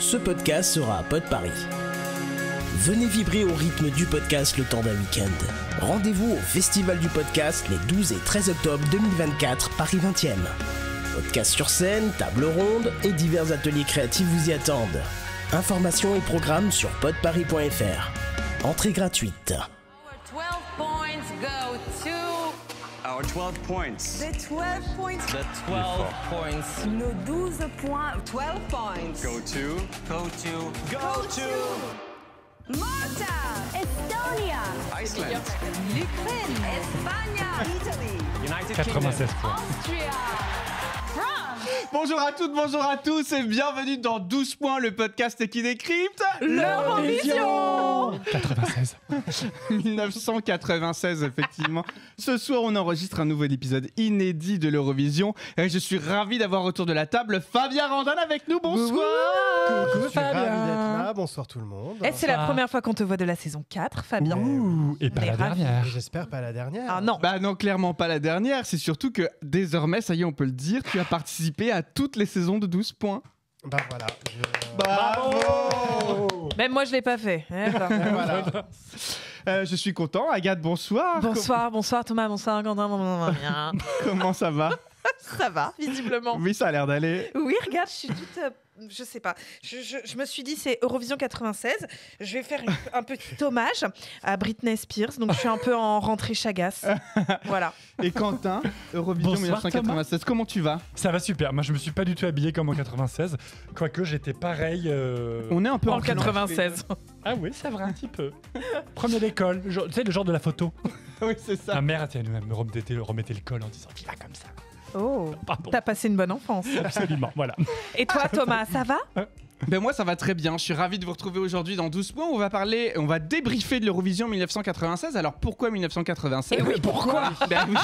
ce podcast sera à Pod Paris. Venez vibrer au rythme du podcast le temps d'un week-end. Rendez-vous au Festival du podcast les 12 et 13 octobre 2024, Paris 20e. Podcast sur scène, table ronde et divers ateliers créatifs vous y attendent. Informations et programmes sur podparis.fr. Entrée gratuite. Our 12 points. The 12 points. The 12 points. Nos 12 points. 12 points. Go to Malta. Estonia. Iceland. L'Ukraine. Espagne. Italy. United 96 points. Austria. France. Bonjour à toutes, bonjour à tous et bienvenue dans 12 points, le podcast qui décrypte l'Eurovision. 96. 1996, effectivement. Ce soir, on enregistre un nouvel épisode inédit de l'Eurovision et je suis ravi d'avoir autour de la table Fabien Randall avec nous. Bonsoir. Je suis ravi d'être là. Bonsoir tout le monde. Et c'est la première fois qu'on te voit de la saison 4, Fabien. Ouh, et pas On est la ravis. dernière. J'espère pas la dernière. Ah non. Bah non, clairement pas la dernière. C'est surtout que désormais, ça y est, on peut le dire, tu as participé à toutes les saisons de 12 points. Bah voilà. Bravo. Même moi, je l'ai pas fait. Voilà. Je suis content. Agathe, bonsoir. Bonsoir Thomas, bonsoir Quentin. Comment ça va? Ça va, visiblement. Oui, ça a l'air d'aller. Oui, regarde, je suis toute... je sais pas. Je me suis dit, c'est Eurovision 96. Je vais faire un petit hommage à Britney Spears. Donc, je suis un peu en rentrée Chagas. Voilà. Et Quentin, Eurovision Bonsoir, 1996, comment tu vas? Ça va super. Moi, je me suis pas du tout habillé comme en 96. Quoique, j'étais pareil. On est un peu En 96. Ah oui, c'est vrai, un petit peu. Premier d'école. Tu sais, le genre de la photo. Oui, c'est ça. Ma mère, elle me remettait le col en disant « Va comme ça. Oh, » Pardon. t'as passé une bonne enfance. Absolument, voilà. Et toi, Thomas, ça va? Ben moi ça va très bien, je suis ravi de vous retrouver aujourd'hui dans 12 points. On va débriefer de l'Eurovision 1996. Alors pourquoi 1996? Et oui, pourquoi? Ben oui,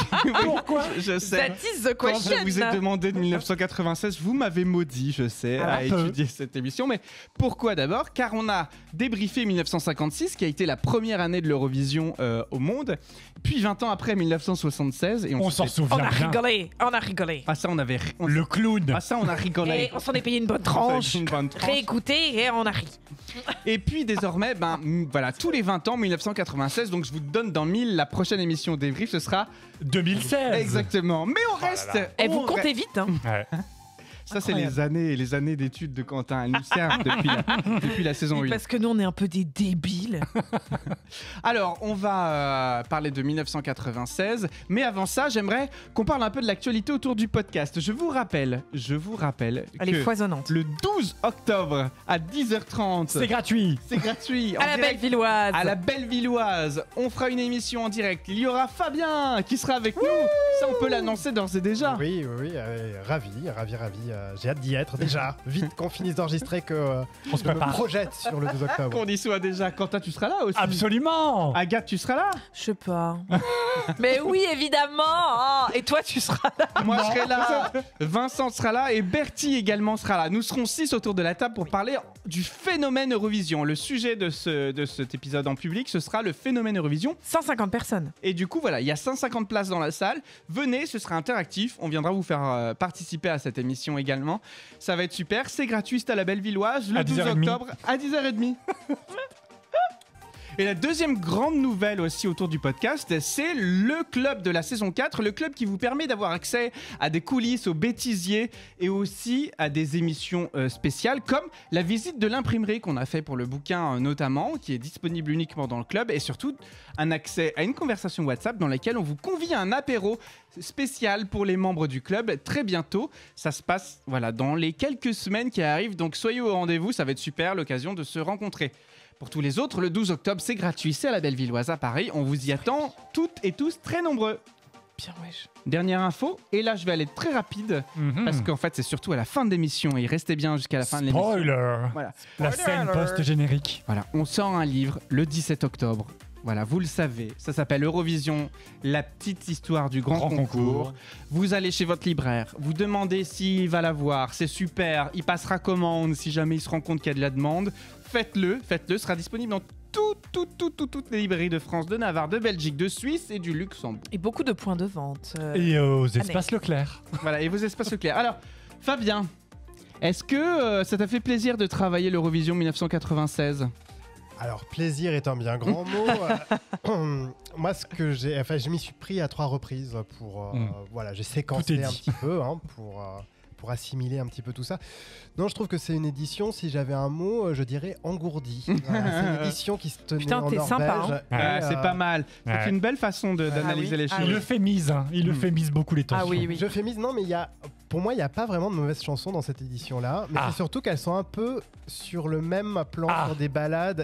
Pourquoi? je sais. That is the Quand question. je vous ai demandé de 1996, vous m'avez maudit, je sais, Ah, à un peu. étudier cette émission. Mais pourquoi d'abord? Car on a débriefé 1956, qui a été la première année de l'Eurovision au monde. Puis 20 ans après, 1976. Et On s'en s'était- On souvient a bien. rigolé, on a rigolé. Ah ça, on avait... Le clown. Ah ça, on a rigolé. Et on s'en est payé une bonne On s'en a tranche. fait une bonne tranche. Réécouté et on a ri. Et puis désormais, voilà, tous les 20 ans, 1996, donc je vous donne dans 1000 la prochaine émission débrief, ce sera 2016. exactement. Mais on reste. Et vous on comptez vite, hein. Ouais. Ça, c'est les années d'études de Quentin. Elles nous servent depuis la saison 1. Parce que nous, on est un peu des débiles. Alors, on va parler de 1996. Mais avant ça, j'aimerais qu'on parle un peu de l'actualité autour du podcast. Je vous rappelle Elle est que foisonnante. le 12 octobre à 10h30, C'est gratuit. c'est gratuit. en À la direct Bellevilloise. À la Bellevilloise, on fera une émission en direct. Il y aura Fabien qui sera avec nous. Ça, on peut l'annoncer d'ores et déjà. Oui, ravi. J'ai hâte d'y être déjà. Vite qu'on finisse d'enregistrer que On se je me prépare. projette sur le 12 octobre. Qu'on y soit déjà. Quentin, tu seras là aussi. Absolument. Agathe, tu seras là. Je sais pas. Mais oui, évidemment. Oh, et toi, tu seras là. Moi, je serai là. Vincent sera là et Bertie également sera là. Nous serons 6 autour de la table pour parler du phénomène Eurovision. Le sujet de cet épisode en public, ce sera le phénomène Eurovision. 150 personnes. Et du coup, voilà, il y a 150 places dans la salle. Venez, ce sera interactif. On viendra vous faire participer à cette émission également. Ça va être super. C'est gratuit, c'est à la Bellevilloise le À 12 10h30. octobre à 10h30. Et la deuxième grande nouvelle aussi autour du podcast, c'est le club de la saison 4, le club qui vous permet d'avoir accès à des coulisses, aux bêtisiers et aussi à des émissions spéciales comme la visite de l'imprimerie qu'on a fait pour le bouquin notamment, qui est disponible uniquement dans le club et surtout un accès à une conversation WhatsApp dans laquelle on vous convie à un apéro spécial pour les membres du club très bientôt. Ça se passe voilà, dans les quelques semaines qui arrivent, donc soyez au rendez-vous, ça va être super, l'occasion de se rencontrer. Pour tous les autres, le 12 octobre, c'est gratuit, c'est à la Bellevilloise à Paris. On vous y attend toutes et tous très nombreux. Bien, wesh. Dernière info, et là je vais aller très rapide, parce qu'en fait c'est surtout à la fin de l'émission, et restez bien jusqu'à la fin de l'émission. Spoiler. Voilà. La scène post-générique. Voilà, on sort un livre le 17 octobre. Voilà, vous le savez, ça s'appelle Eurovision, la petite histoire du grand concours. Vous allez chez votre libraire, vous demandez s'il va l'avoir, c'est super, il passera commande si jamais il se rend compte qu'il y a de la demande. Faites-le, sera disponible dans toutes les librairies de France, de Navarre, de Belgique, de Suisse et du Luxembourg. Et beaucoup de points de vente. Et aux espaces Leclerc. Voilà, et vos espaces Leclerc. Alors, Fabien, Est-ce que ça t'a fait plaisir de travailler l'Eurovision 1996 ? Alors, plaisir est un bien grand mot. Moi, je m'y suis pris à 3 reprises pour. Voilà, j'ai séquencé un petit peu pour assimiler un petit peu tout ça. Non, je trouve que c'est une édition, si j'avais un mot, je dirais engourdie. Voilà, c'est une édition qui se tenait en Norvège. Sympa, hein. C'est pas mal. C'est une belle façon d'analyser les choses. Il euphémise, il euphémise beaucoup les tensions. Ah oui. Je fémise, non, mais pour moi, il n'y a pas vraiment de mauvaises chansons dans cette édition-là. Mais c'est surtout qu'elles sont un peu sur le même plan sur des ballades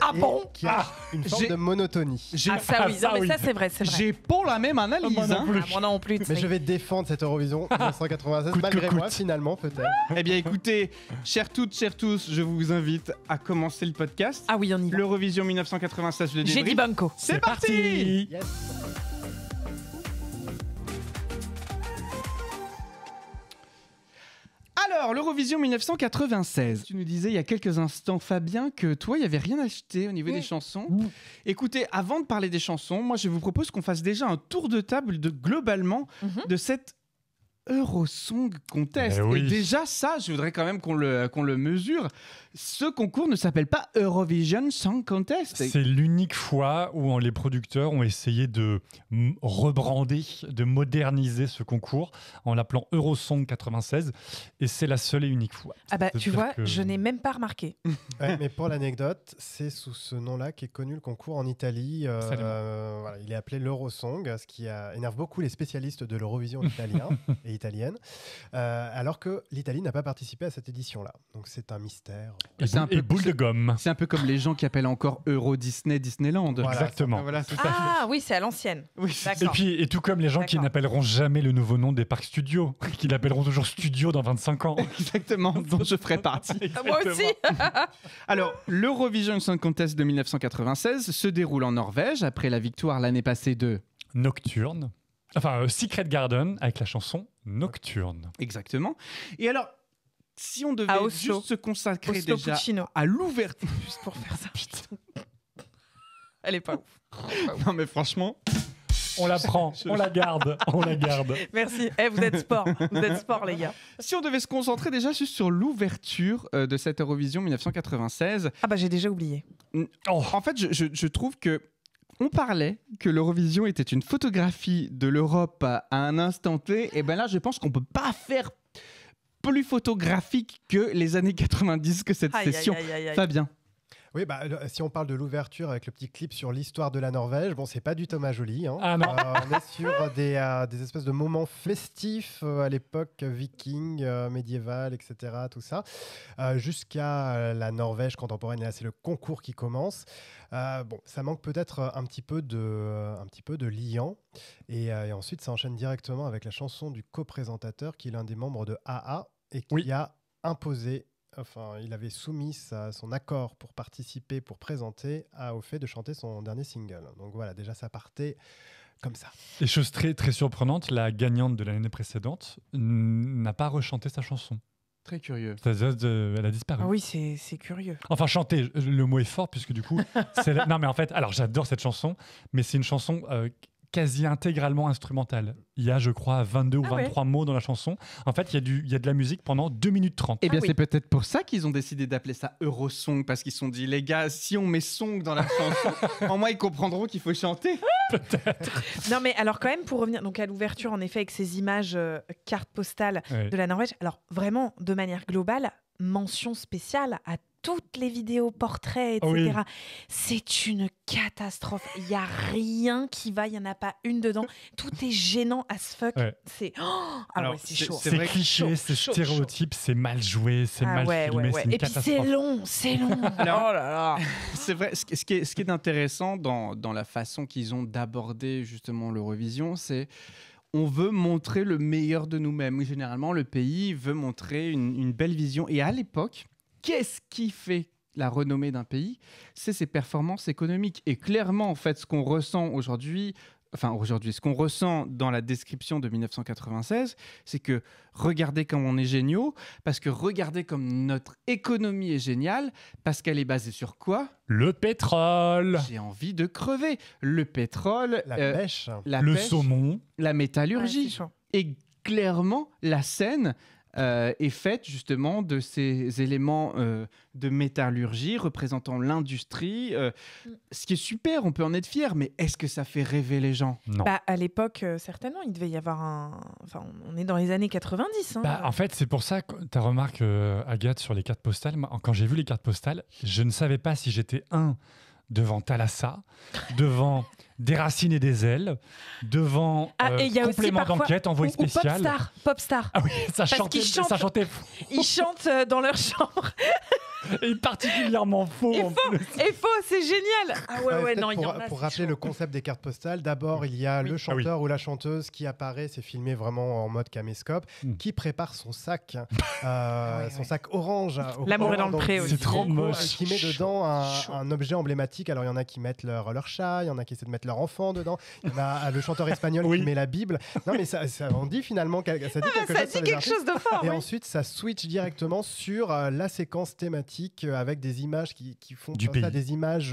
qui a une forme de monotonie. Ça c'est vrai. J'ai pas la même analyse. Moi non plus. Mais je vais défendre cette Eurovision 1996, malgré moi, finalement, peut-être. Eh bien, écoutez, chères toutes, chers tous, je vous invite à commencer le podcast. Ah oui, on y va. L'Eurovision 1996, le débrief. J'ai dit banco. C'est parti. Yes. Alors, l'Eurovision 1996. Tu nous disais il y a quelques instants, Fabien, que toi, il n'y avait rien acheté au niveau des chansons. Écoutez, avant de parler des chansons, moi, je vous propose qu'on fasse déjà un tour de table globalement de cette Eurosong Contest. Et déjà, ça, je voudrais quand même qu'on le mesure. Ce concours ne s'appelle pas Eurovision Song Contest. C'est l'unique fois où les producteurs ont essayé de rebrander, de moderniser ce concours en l'appelant Eurosong 96. Et c'est la seule et unique fois. Ah bah, tu vois, je n'ai même pas remarqué. Ouais, mais pour l'anecdote, c'est sous ce nom-là qu'est connu le concours en Italie. Voilà, il est appelé l'Eurosong, ce qui énerve beaucoup les spécialistes de l'Eurovision italien et italienne, alors que l'Italie n'a pas participé à cette édition-là. Donc c'est un mystère. Et boule de gomme. C'est un peu comme les gens qui appellent encore Euro Disney Disneyland. Voilà, exactement. Voilà, c'est oui, c'est à l'ancienne. Oui, D'accord. Et tout comme les gens qui n'appelleront jamais le nouveau nom des parcs studios, qui l'appelleront toujours studio dans 25 ans. Exactement, dont je ferai partie. Moi aussi. Alors, l'Eurovision Song Contest de 1996 se déroule en Norvège après la victoire l'année passée de Nocturne. Enfin, Secret Garden avec la chanson Nocturne. Exactement. Et alors, si on devait juste se consacrer Oslo déjà Puccino. à l'ouverture... Juste pour faire ça. Putain. Elle est pas ouf. Non mais franchement... On la prend, on la garde, on la garde. Merci. Vous êtes sport. Vous êtes sport, les gars. Si on devait se concentrer déjà juste sur l'ouverture de cette Eurovision 1996... Ah bah j'ai déjà oublié. En fait, je trouve que on parlait que l'Eurovision était une photographie de l'Europe à un instant T. Et ben là, je pense qu'on peut pas faire plus photographique que les années 90 que cette session. Fabien. Oui, si on parle de l'ouverture avec le petit clip sur l'histoire de la Norvège, bon, c'est pas du Thomas Joly. Hein. Ah non. On est sur des espèces de moments festifs à l'époque viking, médiévale, etc. Tout ça, jusqu'à la Norvège contemporaine. Et là, c'est le concours qui commence. Bon, ça manque peut-être un petit peu de liant. Et ensuite, ça enchaîne directement avec la chanson du co-présentateur, qui est l'un des membres de AA et qui a imposé. Enfin, il avait soumis son accord pour participer, pour présenter, au fait de chanter son dernier single. Donc voilà, déjà ça partait comme ça. Et chose très, très surprenante, la gagnante de l'année précédente n'a pas rechanté sa chanson. Très curieux. Elle a disparu. Ah oui, c'est curieux. Enfin, chanter, le mot est fort, puisque du coup... Non mais en fait, alors j'adore cette chanson, mais c'est une chanson... quasi intégralement instrumentale. Il y a, je crois, 22 ou 23 mots dans la chanson. En fait, il y a de la musique pendant 2 minutes 30. Eh bien, c'est peut-être pour ça qu'ils ont décidé d'appeler ça Eurosong, parce qu'ils se sont dit, les gars, si on met song dans la chanson, en moins, ils comprendront qu'il faut chanter. Peut-être. Non, mais alors quand même, pour revenir donc à l'ouverture, en effet, avec ces images cartes postales de la Norvège, alors vraiment, de manière globale, mention spéciale à toutes les vidéos, portraits, etc. Oui. C'est une catastrophe. Il n'y a rien qui va, il n'y en a pas une dedans. Tout est gênant as fuck. Ouais. C'est c'est chaud. C'est cliché, c'est stéréotype, c'est mal joué, c'est mal filmé, c'est une catastrophe. Et puis c'est long. Alors, oh là là. C'est vrai, ce qui est intéressant dans la façon qu'ils ont d'aborder justement l'Eurovision, c'est on veut montrer le meilleur de nous-mêmes. Généralement, le pays veut montrer une belle vision. Et à l'époque, qu'est-ce qui fait la renommée d'un pays ? C'est ses performances économiques. Et clairement, en fait, ce qu'on ressent aujourd'hui, ce qu'on ressent dans la description de 1996, c'est que regardez comme on est géniaux, parce que regardez comme notre économie est géniale, parce qu'elle est basée sur quoi ? Le pétrole. J'ai envie de crever. Le pétrole, la pêche, le saumon, la métallurgie. Et clairement, la scène est faite justement de ces éléments de métallurgie représentant l'industrie. Ce qui est super, on peut en être fier, mais est-ce que ça fait rêver les gens ? Non. Bah, à l'époque, certainement, il devait y avoir un... Enfin, on est dans les années 90. Hein. Bah, en fait, c'est pour ça que tu remarques, Agathe, sur les cartes postales. Moi, quand j'ai vu les cartes postales, je ne savais pas si j'étais devant Thalassa, devant Des racines et des ailes, devant et y a aussi complément parfois- d'enquête, envoyé ou spécial. Popstar. Ah oui, ça Parce chantait, qu'ils chantent- ça chantait Ils chantent dans leur chambre. et particulièrement faux. Et en faux, plus. et faux, c'est génial. Ah ouais, peut-être non, il y en a. pour c'est rappeler chaud. le concept des cartes postales, d'abord il y a le chanteur ou la chanteuse qui apparaît, c'est filmé vraiment en mode caméscope, qui prépare son sac, son sac orange. L'amour est dans le pré aussi. C'est trop moche. Et qui met dedans un objet emblématique. Alors il y en a qui mettent leur chat, il y en a qui essaient de mettre leur enfant dedans, il y en a le chanteur espagnol qui met la Bible. Non mais ça on dit finalement, ça dit Ça quelque dit quelque chose de fort. Et oui. ensuite, ça switch directement sur la séquence thématique avec des images qui font Du comme ça, pays. des images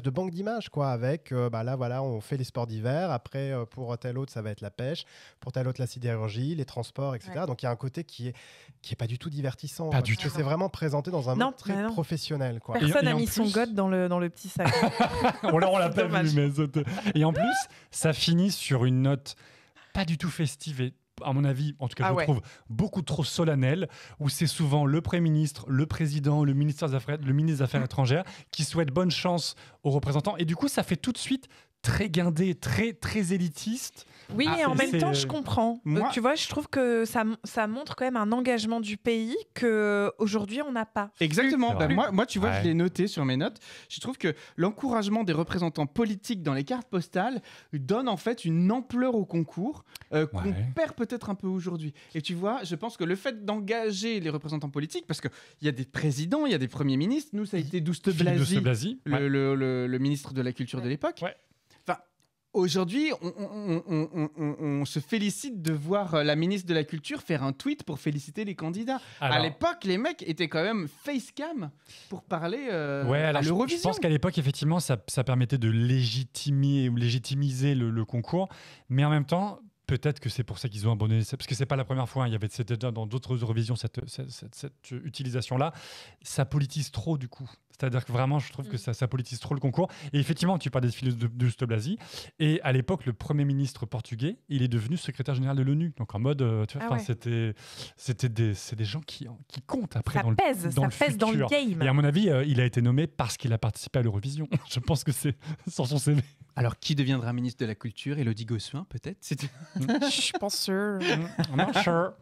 de banque d'images, quoi. Avec, là, voilà, on fait les sports d'hiver. Après, pour tel autre, ça va être la pêche. Pour tel autre, la sidérurgie, les transports, etc. Ouais. Donc, il y a un côté qui est pas du tout divertissant. Pas quoi, du parce que tout. c'est vraiment présenté dans un Non, mode très bah non. professionnel, quoi. Personne Et n'a en mis son plus- god dans le petit sac. On l'a pas Dommage. vu, mais et en plus, ça finit sur une note pas du tout festive et, à mon avis, en tout cas, Ah je ouais. trouve beaucoup trop solennelle, où c'est souvent le Premier ministre, le président, le ministre des Affaires étrangères qui souhaitent bonne chance aux représentants. Et du coup, ça fait tout de suite très guindé, très, très élitiste. Oui, et en même c'est- temps, je comprends. Moi- Tu vois, je trouve que ça montre quand même un engagement du pays qu'aujourd'hui, on n'a pas. Exactement. C'est Bah, vrai. moi, tu vois, Ouais. je l'ai noté sur mes notes. Je trouve que l'encouragement des représentants politiques dans les cartes postales donne en fait une ampleur au concours qu'on Ouais. perd peut-être un peu aujourd'hui. Et tu vois, je pense que le fait d'engager les représentants politiques, parce qu'il y a des présidents, il y a des premiers ministres, nous, ça a été Douste Philippe Blazy, Douste-Blazy. Ouais. le ministre de la Culture de l'époque. Ouais. Enfin, aujourd'hui, on se félicite de voir la ministre de la Culture faire un tweet pour féliciter les candidats. Alors- À l'époque, les mecs étaient quand même facecam pour parler Ouais, à alors je l'Eurovision. pense qu'à l'époque, effectivement, ça permettait de légitimiser le concours, mais en même temps, peut-être que c'est pour ça qu'ils ont abandonné, parce que c'est pas la première fois, hein, c'était déjà dans d'autres Eurovisions cette utilisation-là, ça politise trop du coup. C'est-à-dire que vraiment, je trouve que ça politise trop le concours. Et effectivement, tu parles des filles de Douste Blazy. Et à l'époque, le Premier ministre portugais, il est devenu secrétaire général de l'ONU. Donc en mode, tu vois, Ah ouais. c'est des gens qui comptent après Ça dans pèse, le, ça pèse dans le futur. game. Et à mon avis, il a été nommé parce qu'il a participé à l'Eurovision. Je pense que c'est sur son CV. Alors, qui deviendra ministre de la Culture? Élodie Gossuin, peut-être? Je suis pas sûre. Not sure.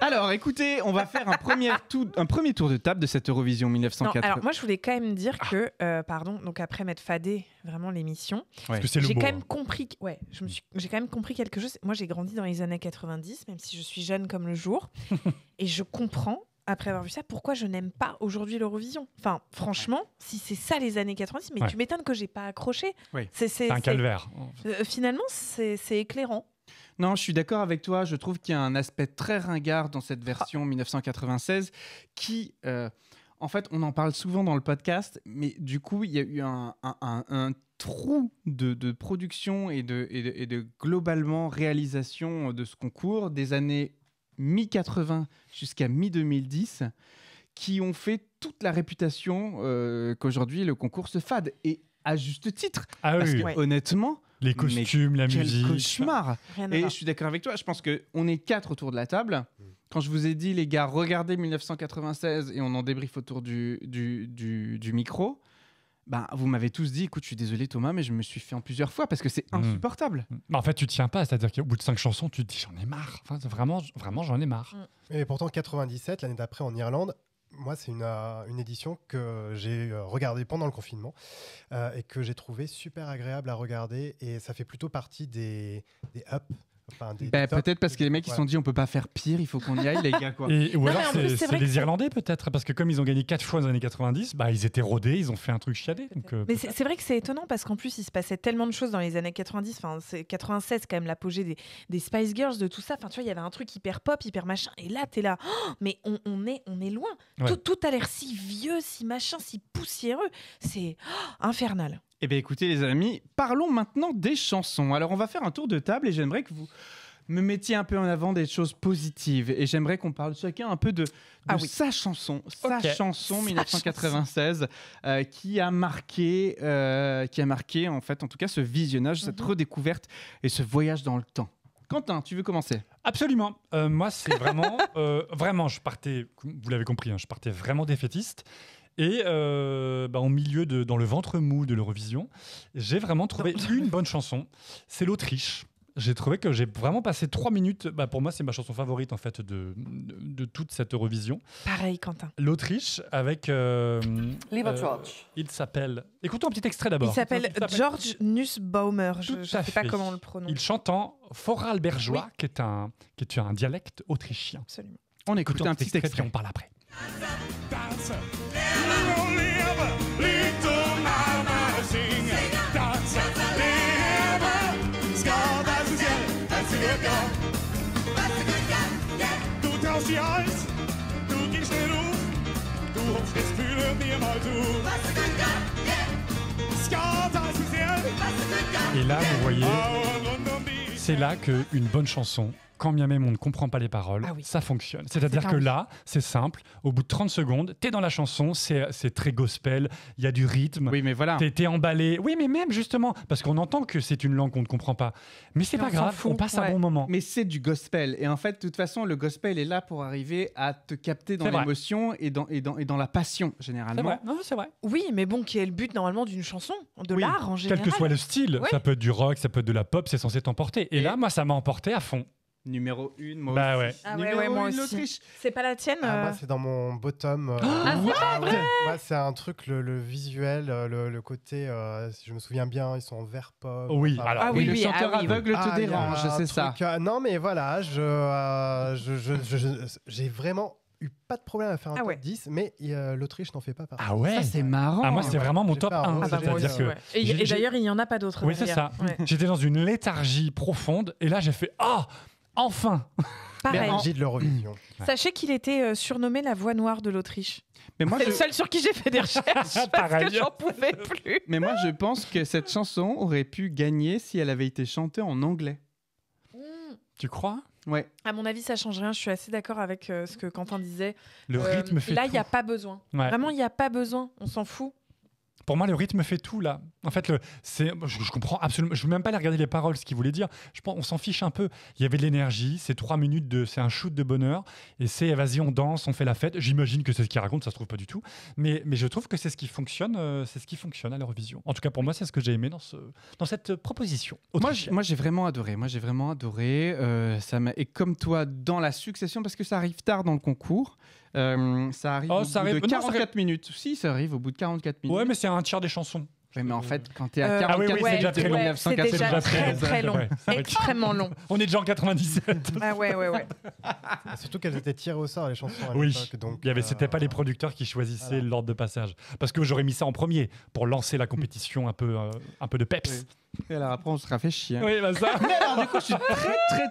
Alors, écoutez, on va faire un premier tour de table de cette Eurovision Non, 1980. alors moi, je voulais quand même dire que, donc après m'être fadé vraiment l'émission, Parce que c'est le j'ai mot. quand hein. même compris, j'ai quand même compris quelque chose. Moi, j'ai grandi dans les années 90, même si je suis jeune comme le jour, et je comprends, après avoir vu ça, pourquoi je n'aime pas aujourd'hui l'Eurovision. Enfin, franchement, si c'est ça les années 90, mais Ouais. tu m'étonnes que j'ai pas accroché. Oui. C'est un calvaire. Finalement, c'est éclairant. Non, je suis d'accord avec toi. Je trouve qu'il y a un aspect très ringard dans cette version 1996 qui, en fait, on en parle souvent dans le podcast, mais du coup, il y a eu un trou de production et de globalement réalisation de ce concours des années mi-80 jusqu'à mi-2010 qui ont fait toute la réputation qu'aujourd'hui le concours se fade. Et à juste titre. Ah Parce oui, que Ouais. honnêtement, les costumes, la quel musique. cauchemar. Rien à Et voir. je suis d'accord avec toi. Je pense qu'on est 4 autour de la table. Quand je vous ai dit, les gars, regardez 1996 et on en débriefe autour du micro, ben, vous m'avez tous dit, écoute, je suis désolé Thomas, mais je me suis fait en plusieurs fois parce que c'est insupportable. Mais en fait, tu tiens pas. C'est-à-dire qu'au bout de 5 chansons, tu te dis j'en ai marre. Enfin, vraiment, j'en ai marre. Et pourtant, 97, l'année d'après en Irlande, moi, c'est une édition que j'ai regardée pendant le confinement et que j'ai trouvé super agréable à regarder. Et ça fait plutôt partie des ups. Enfin, des Ben, tops. peut-être parce que les mecs ils se sont dit, on peut pas faire pire, il faut qu'on y aille, les gars. Quoi. Et, ou Non, alors, mais en plus, c'est c'est vrai que les Irlandais peut-être, parce que comme ils ont gagné 4 fois dans les années 90, bah, ils étaient rodés, ils ont fait un truc chiadé. Donc, Mais c'est vrai que c'est étonnant parce qu'en plus, il se passait tellement de choses dans les années 90. Enfin, c'est 96, c'est quand même l'apogée des Spice Girls, de tout ça. Enfin, tu vois, il y avait un truc hyper pop, hyper machin. Et là, t'es là. Oh, mais on est loin. Ouais. Tout a l'air si vieux, si machin, si poussiéreux. C'est infernal. Eh bien écoutez les amis, parlons maintenant des chansons. Alors on va faire un tour de table et j'aimerais que vous me mettiez un peu en avant des choses positives. Et j'aimerais qu'on parle chacun un peu de sa chanson. Sa chanson 1996 qui a marqué en fait, en tout cas, ce visionnage, cette redécouverte et ce voyage dans le temps. Quentin, tu veux commencer ? Absolument. Moi, c'est vraiment... vraiment, je partais... Vous l'avez compris, je partais vraiment défaitiste. Et au milieu, dans le ventre mou de l'Eurovision, j'ai vraiment trouvé une bonne chanson. C'est l'Autriche. J'ai trouvé que j'ai vraiment passé 3 minutes. Pour moi, c'est ma chanson favorite en fait de toute cette Eurovision. Pareil, Quentin. L'Autriche avec. Il s'appelle. Écoutons un petit extrait d'abord. Il s'appelle George Nussbaumer. Je ne sais pas comment on le prononce. Il chante en Vorarlbergeois, qui est un dialecte autrichien. Absolument. On écoute un petit extrait. Puis on parle après. Et là, vous voyez, c'est là qu'une bonne chanson, quand bien même on ne comprend pas les paroles, ça fonctionne. C'est-à-dire que là, c'est simple, au bout de 30 secondes, t'es dans la chanson, c'est très gospel, il y a du rythme, oui, mais voilà. T'es emballé. Oui, mais même justement, parce qu'on entend que c'est une langue qu'on ne comprend pas. Mais c'est pas grave, on passe un bon moment. Mais c'est du gospel. Et en fait, de toute façon, le gospel est là pour arriver à te capter dans l'émotion et dans la passion, généralement. C'est vrai. Non, c'est vrai. Oui, mais bon, qui est le but normalement d'une chanson, de l'art en général. Quel que soit le style, ça peut être du rock, ça peut être de la pop, c'est censé t'emporter. Et là, moi, ça m'a emporté à fond. Numéro 1, moi aussi. Ouais. Ah ouais, moi aussi. C'est pas la tienne Moi, c'est dans mon bottom. c'est pas vrai. Moi, c'est un truc, le visuel, le côté, si je me souviens bien, ils sont en vert pop. Oui, enfin, alors le chanteur aveugle te dérange, c'est ça. Non, mais voilà, j'ai vraiment eu pas de problème à faire un top 10, mais l'Autriche n'en fait pas partie. Ah ouais. Ça, c'est marrant. Ah, moi, c'est vraiment mon top 1. C'est-à-dire que et d'ailleurs, il n'y en a pas d'autres. Oui, c'est ça. Ouais. J'étais dans une léthargie profonde et là, j'ai fait « Ah, enfin !» L'énergie de l'Eurovision. Sachez qu'il était surnommé la voix noire de l'Autriche. Mais moi, c'est le seul sur qui j'ai fait des recherches parce que j'en pouvais plus. Mais moi, je pense que cette chanson aurait pu gagner si elle avait été chantée en anglais. Tu crois ? Ouais. À mon avis, ça change rien. Je suis assez d'accord avec ce que Quentin disait. Le rythme fait là, tout. il n'y a pas besoin. Ouais. Vraiment, il n'y a pas besoin. On s'en fout. Pour moi, le rythme fait tout, là. En fait, je comprends absolument. Je ne veux même pas aller regarder les paroles, ce qu'il voulait dire. Je pense, on s'en fiche un peu. Il y avait de l'énergie, c'est 3 minutes, c'est un shoot de bonheur. Et c'est, vas-y, on danse, on fait la fête. J'imagine que c'est ce qu'il raconte, ça se trouve pas du tout. Mais je trouve que c'est ce qui fonctionne à l'Eurovision. En tout cas, pour moi, c'est ce que j'ai aimé dans cette proposition. Moi, j'ai vraiment adoré. Et comme toi, dans la succession, parce que ça arrive tard dans le concours. Ça arrive au bout de 44 minutes. Si, ça arrive au bout de 44 minutes. Ouais, mais c'est un tiers des chansons. Oui, mais en fait, quand tu es à 44 c'est déjà très long. C'est déjà très long. Extrêmement long. On est déjà en 97. Ah ouais. Surtout qu'elles étaient tirées au sort, les chansons à l'époque. Oui, donc, c'était pas les producteurs qui choisissaient l'ordre de passage. Parce que j'aurais mis ça en premier pour lancer la compétition un peu de peps. Oui. Et alors après, on se sera fait chier. Oui, ça. Mais alors, du coup, je suis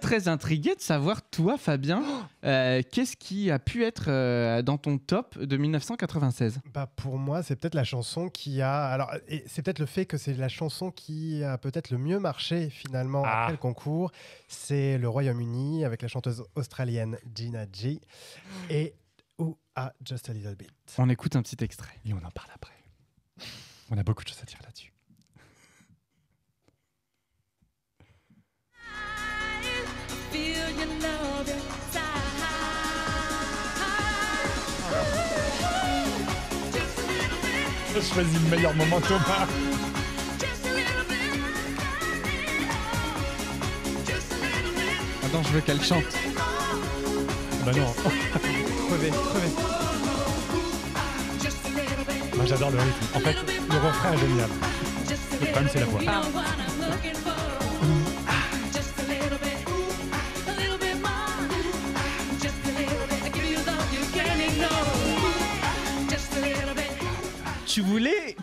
très intrigué de savoir, toi, Fabien, qu'est-ce qui a pu être dans ton top de 1996 ? Pour moi, c'est peut-être la chanson qui a... Alors, c'est peut-être le fait que c'est la chanson qui a peut-être le mieux marché, finalement, après le concours. C'est le Royaume-Uni, avec la chanteuse australienne Gina G. Et Just a Little Bit. On écoute un petit extrait. Et on en parle après. On a beaucoup de choses à dire là-dessus. Je choisis le meilleur moment, Thomas. Attends, je veux qu'elle chante. Bah non. Crevez. Moi, j'adore le rythme. En fait, le refrain est génial. Le problème, c'est la voix.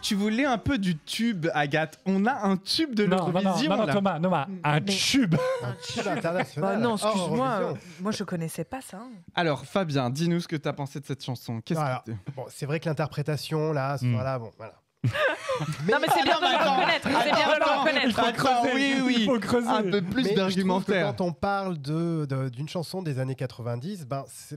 Tu voulais un peu du tube, Agathe. On a un tube de l'Eurovision. Non, Thomas, un tube. Un tube international. Non, excuse-moi. Moi, je connaissais pas ça. Alors, Fabien, dis-nous ce que tu as pensé de cette chanson. C'est vrai que l'interprétation, là, ce soir-là, bon, voilà. Non, mais c'est bien de le reconnaître. C'est bien de le reconnaître. Oui, Il faut creuser. un peu plus Mais je trouve que d'argumentaire. quand on parle d'une chanson des années 90,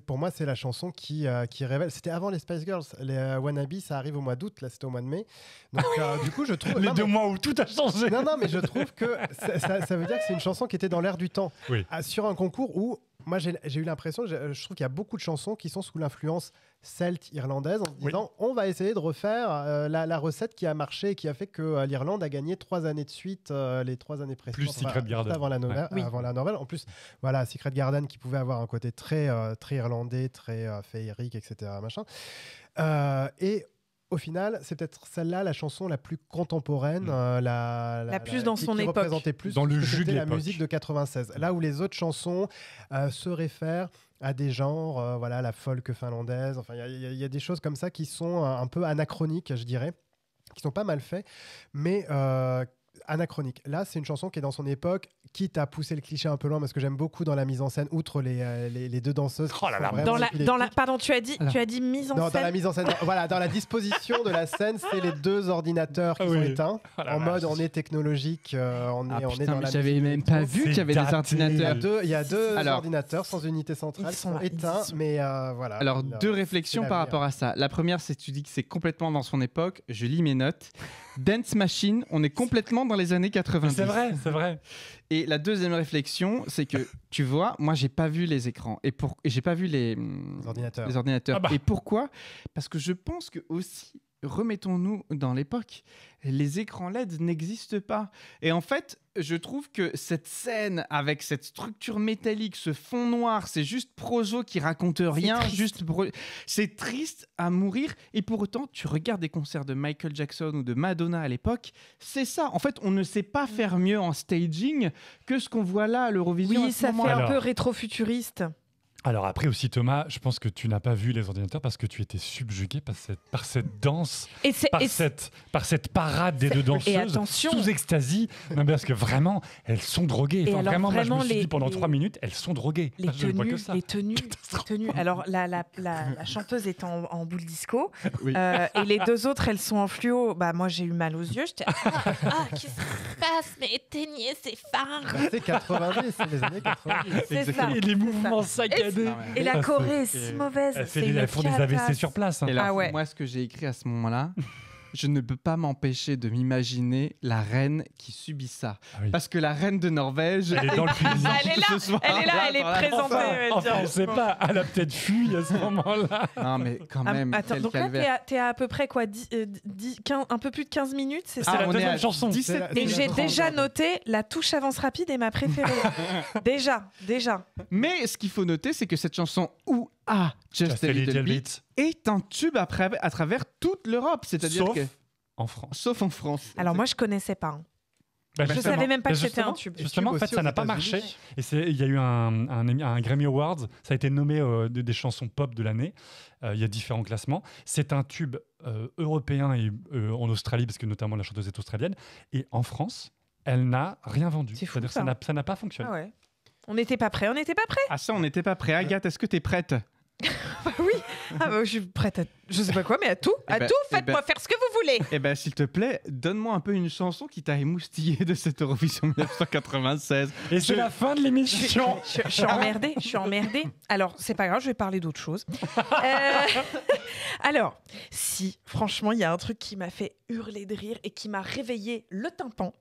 pour moi, c'est la chanson qui révèle. C'était avant les Spice Girls. Les Wannabe, ça arrive au mois d'août. Là, c'était au mois de mai. Donc, du coup, je trouve. Les non, 2 mais- mois où tout a changé. Non, mais je trouve que ça veut dire que c'est une chanson qui était dans l'air du temps. Oui. Sur un concours où, moi, j'ai eu l'impression, je trouve qu'il y a beaucoup de chansons qui sont sous l'influence celte irlandaise en se Oui. disant on va essayer de refaire la recette qui a marché et qui a fait que l'Irlande a gagné 3 années de suite, les 3 années précédentes. Plus Secret juste Garden. Avant la, Oui. avant la Norvège. En plus, voilà, Secret Garden qui pouvait avoir un côté très, très irlandais, très féerique, etc. Machin. Et au final, c'est peut-être celle-là la chanson la plus contemporaine, La plus dans son qui époque. représentait plus Dans le ce que jus de c'était la l'époque. musique de 96. Là où les autres chansons se réfèrent à des genres, voilà, la folk finlandaise. Enfin, il y a des choses comme ça qui sont un peu anachroniques, je dirais, qui sont pas mal faits, mais anachroniques. Là, c'est une chanson qui est dans son époque, quitte à pousser le cliché un peu loin, parce que j'aime beaucoup dans la mise en scène, outre les deux danseuses. Oh là là, Pardon, tu as dit mise en Dans scène. la mise en scène, voilà, dans la disposition de la scène, c'est les 2 ordinateurs qui Ah sont oui. éteints. Oh la en vache. mode, on est technologique, on est Putain, dans mais la j'avais musique même pas électro. vu qu'il y avait des daté. Il y a ordinateurs. deux Alors- ordinateurs sans unité centrale Ils qui sont sont là, éteints, ils sont- mais voilà. Alors, Là, deux réflexions c'est par l'avenir. rapport à ça. La première, c'est que tu dis que c'est complètement dans son époque. Je lis mes notes. Dance Machine, on est complètement dans les années 90. C'est vrai, c'est vrai. Et la deuxième réflexion, c'est que, tu vois, moi, j'ai pas vu les écrans. Et j'ai pas vu les Ordinateurs. les ordinateurs. Ah bah. Et pourquoi ? Parce que je pense que aussi, remettons-nous dans l'époque, les écrans LED n'existent pas. Et en fait, je trouve que cette scène avec cette structure métallique, ce fond noir, c'est juste Projo qui raconte rien, triste. juste c'est triste à mourir. Et pour autant, tu regardes des concerts de Michael Jackson ou de Madonna à l'époque, c'est ça. En fait, on ne sait pas faire mieux en staging que ce qu'on voit là à l'Eurovision. à Oui, ce ça fait moment-là. un Alors- peu rétro-futuriste. Alors après aussi Thomas, je pense que tu n'as pas vu les ordinateurs parce que tu étais subjugué par cette danse, Et c'est- et c'est- par cette parade des deux danseuses et attention. sous extasie. Non, parce que vraiment, elles sont droguées. Et Enfin, alors, vraiment, moi, je me vraiment, suis dit les- pendant les- 3 minutes, elles sont droguées. les Je ne vois que tenues, ça. les tenues, les tenues. Alors la chanteuse est en boule disco Oui. et les 2 autres elles sont en fluo. Bah moi j'ai eu mal aux yeux. J'étais qu'est-ce qui se passe? Mais éteignez ces phares. C'est 90, c'est les années 90. C'est ça. Et les mouvements saccadés. Et la Ah, Corée est c'est- si mauvaise. Elles font des AVC sur place. hein. Et alors, Ah ouais. moi, ce que j'ai écrit à ce moment-là, je ne peux pas m'empêcher de m'imaginer la reine qui subit ça. Ah oui. Parce que la reine de Norvège Elle est dans le film. Elle est là, ce soir, elle est là, elle est dans la- présentée. Enfin, on ne sait pas. Elle a peut-être fui à ce moment-là. Non, mais quand même, Attends, quel donc là calvaire. t'es à peu près quoi, 15, un peu plus de 15 minutes, c'est C'est ça? la on est deuxième à chanson. 17 C'est la- Et c'est j'ai la déjà 30. noté la touche avance rapide est ma préférée. déjà. Mais ce qu'il faut noter, c'est que cette chanson Ou a Just a Little Bit est un tube à travers toute l'Europe. C'est-à-dire Sauf que. en France. Sauf en France. Alors moi je connaissais pas. hein. Bah, Je justement. savais même pas que Mais c'était un justement- tube. Justement, en tube fait, aussi ça aux n'a pas États-Unis. marché. Et il y a eu un Grammy Awards. Ça a été nommé des chansons pop de l'année. Il y a différents classements. C'est un tube européen et en Australie, parce que notamment la chanteuse est australienne. Et en France, elle n'a rien vendu. C'est fou, C'est-à-dire que ça. ça n'a pas fonctionné. Ah ouais. On n'était pas prêts. Ah, ça, on n'était pas prêt. Agathe, est-ce que tu es prête ? Oui. Ah bah, je suis prête à je sais pas quoi, mais à tout. Eh ben, Faites-moi faire ce que vous voulez. Eh ben, s'il te plaît, donne-moi un peu une chanson qui t'a émoustillé de cette Eurovision 1996. Et c'est la fin de l'émission. Je suis emmerdée. Alors, c'est pas grave, je vais parler d'autre chose. Alors, si, franchement, il y a un truc qui m'a fait hurler de rire et qui m'a réveillé le tympan.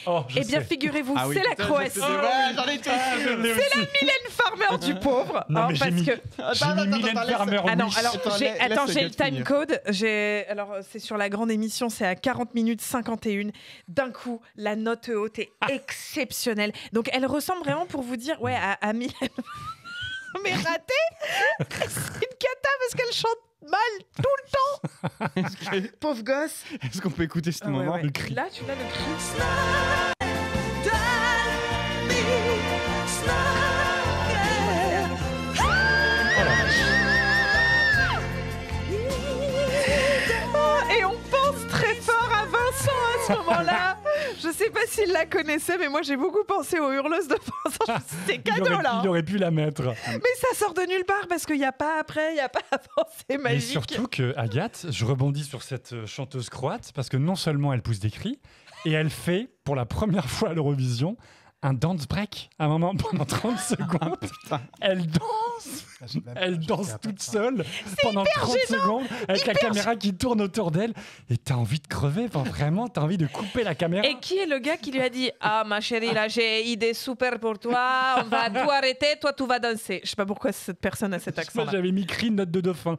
Oh, je Eh bien, sais. figurez-vous, Ah oui, c'est la putain, Croatie. j'en ai tous. Je l'ai aussi. Mylène Farmer du pauvre. Non, hein, mais j'ai parce mis, que... j'ai mis Mylène Farmer Ah non, Wish. alors Attends, j'ai laisse j'ai le Agathe time finir. code. Alors c'est sur la grande émission, c'est à 40 minutes 51. D'un coup, la note haute est exceptionnelle. Donc elle ressemble vraiment, pour vous dire, ouais, à Mylène. Mais raté, c'est une cata parce qu'elle chante mal tout le temps. Pauvre gosse. Est-ce qu'on peut écouter ce Ah ouais, moment ouais. le cri. Là, tu l'as le cri. Oh, et on pense très fort à Vincent à ce moment-là. Je sais pas s'il la connaissait, mais moi j'ai beaucoup pensé aux hurleuses de France. Je me suis dit, c'est cadeau là. Il aurait pu la mettre. Mais ça sort de nulle part parce qu'il n'y a pas après, il n'y a pas avant, c'est magique. Et surtout que Agathe, je rebondis sur cette chanteuse croate parce que non seulement elle pousse des cris, et elle fait pour la première fois à l'Eurovision un dance break à un moment pendant 30 secondes. Elle danse toute seule pendant 30 secondes avec la caméra qui tourne autour d'elle et t'as envie de crever, enfin, vraiment t'as envie de couper la caméra. Et qui est le gars qui lui a dit « Ah ma chérie, là j'ai idée super pour toi, on va tout arrêter, toi tout va danser ». Je sais pas pourquoi cette personne a cet accent. Moi j'avais mis cri note de dauphin.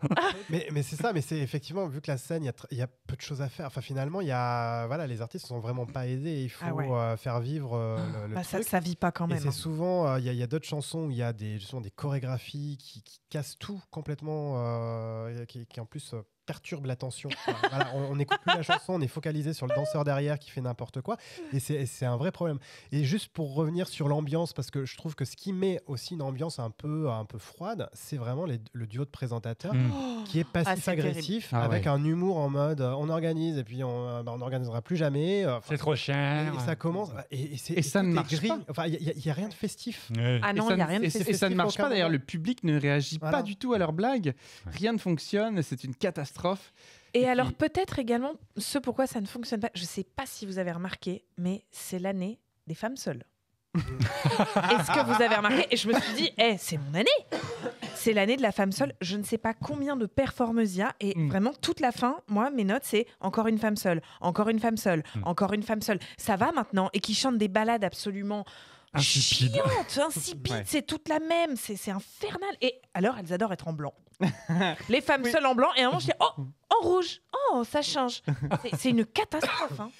Mais c'est ça, mais c'est effectivement, vu que la scène, il y a peu de choses à faire. Enfin, finalement, les artistes ne sont vraiment pas aidés. Il faut faire vivre le truc. Ça vit pas quand même. Et c'est souvent, il y a d'autres chansons où il y a justement des chorégraphies qui cassent tout complètement, qui en plus perturbe l'attention. Voilà, on n'écoute plus la chanson, on est focalisé sur le danseur derrière qui fait n'importe quoi. Et c'est un vrai problème. Et juste pour revenir sur l'ambiance, parce que je trouve que ce qui met aussi une ambiance un peu froide, c'est vraiment le duo de présentateurs qui est passif-agressif, avec un humour en mode on organise et puis on n'organisera plus jamais. C'est trop cher. Et ça commence. Et ça ne marche pas. Enfin, il n'y a rien de festif. Ouais. Ah non, il n'y a rien de festif. Et ça ne marche pas. D'ailleurs, le public ne réagit pas du tout à leurs blagues. Rien ne fonctionne. C'est une catastrophe. Et alors peut-être également ce pourquoi ça ne fonctionne pas. Je ne sais pas si vous avez remarqué, mais c'est l'année des femmes seules. Est-ce que vous avez remarqué? Et je me suis dit, c'est mon année. C'est l'année de la femme seule. Je ne sais pas combien de performeuses il y a. Et vraiment, toute la fin, moi, mes notes, c'est encore une femme seule, encore une femme seule, encore une femme seule. Ça va maintenant. Et qui chantent des ballades absolument insipide. Insipide, c'est toute la même, c'est infernal. Et alors, elles adorent être en blanc. Les femmes seules en blanc, et à un moment, je dis, oh, en rouge, oh, ça change. C'est une catastrophe. Hein.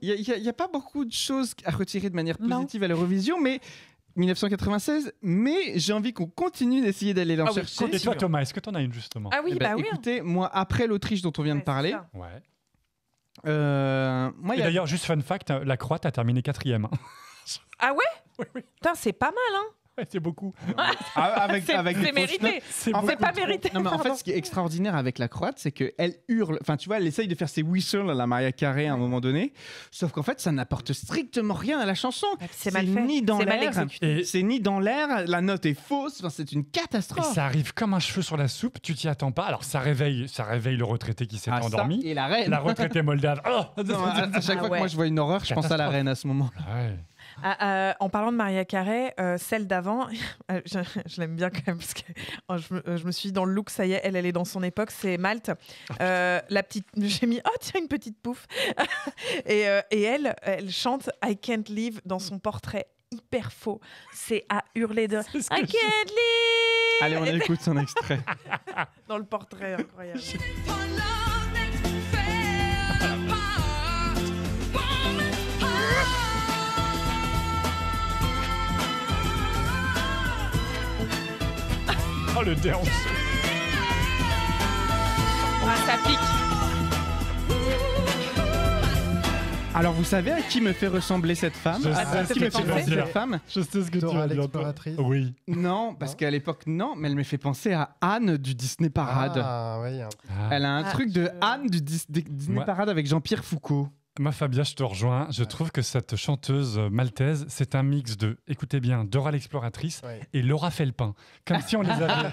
Il n'y a pas beaucoup de choses à retirer de manière positive à l'Eurovision, mais 1996, mais j'ai envie qu'on continue d'essayer d'aller l'en chercher. Et toi, Thomas, est-ce que tu en as une justement? Ah oui, écoutez, moi, après l'Autriche dont on vient de parler... Et d'ailleurs, juste fun fact, la Croate a terminé 4e. Ah ouais? Oui. Putain, c'est pas mal, hein? Ouais, c'est beaucoup. C'est mérité. C'est pas mérité. Non, mais en fait, ce qui est extraordinaire avec la Croate, c'est qu'elle hurle. Enfin, tu vois, elle essaye de faire ses whistles à la Mariah Carey à un moment donné. Sauf qu'en fait, ça n'apporte strictement rien à la chanson. C'est mal fait. Ni dans l'air. Et c'est ni dans l'air. La note est fausse. Enfin, c'est une catastrophe. Et ça arrive comme un cheveu sur la soupe. Tu t'y attends pas. Alors, ça réveille le retraité qui s'est endormi. Et la reine. La retraitée moldave. Non, à chaque fois que moi je vois une horreur, je pense à la reine à ce moment-là. Ouais. En parlant de Mariah Carey, celle d'avant, je l'aime bien quand même parce que je me suis dit dans le look, ça y est, elle est dans son époque, c'est Malte. La petite, j'ai mis tiens une petite pouffe et elle chante I Can't Live dans son portrait hyper faux. C'est à hurler de I Can't Live. Allez, on écoute son extrait. Dans le portrait, incroyable. Oh, le dance. Ça pique. Alors, vous savez à qui me fait ressembler cette femme? À qui me fait penser cette femme? Je sais ce que Dora tu veux dire. l'exploratrice. Oui. Non, parce qu'à l'époque, non, mais elle me fait penser à Anne du Disney Parade. Ah, oui. Elle a un truc de Anne du Disney Parade avec Jean-Pierre Foucault. Moi, Fabien, je te rejoins. Je trouve que cette chanteuse maltaise, c'est un mix de, écoutez bien, Dora l'exploratrice et Laura Felpin. Comme si on les avait.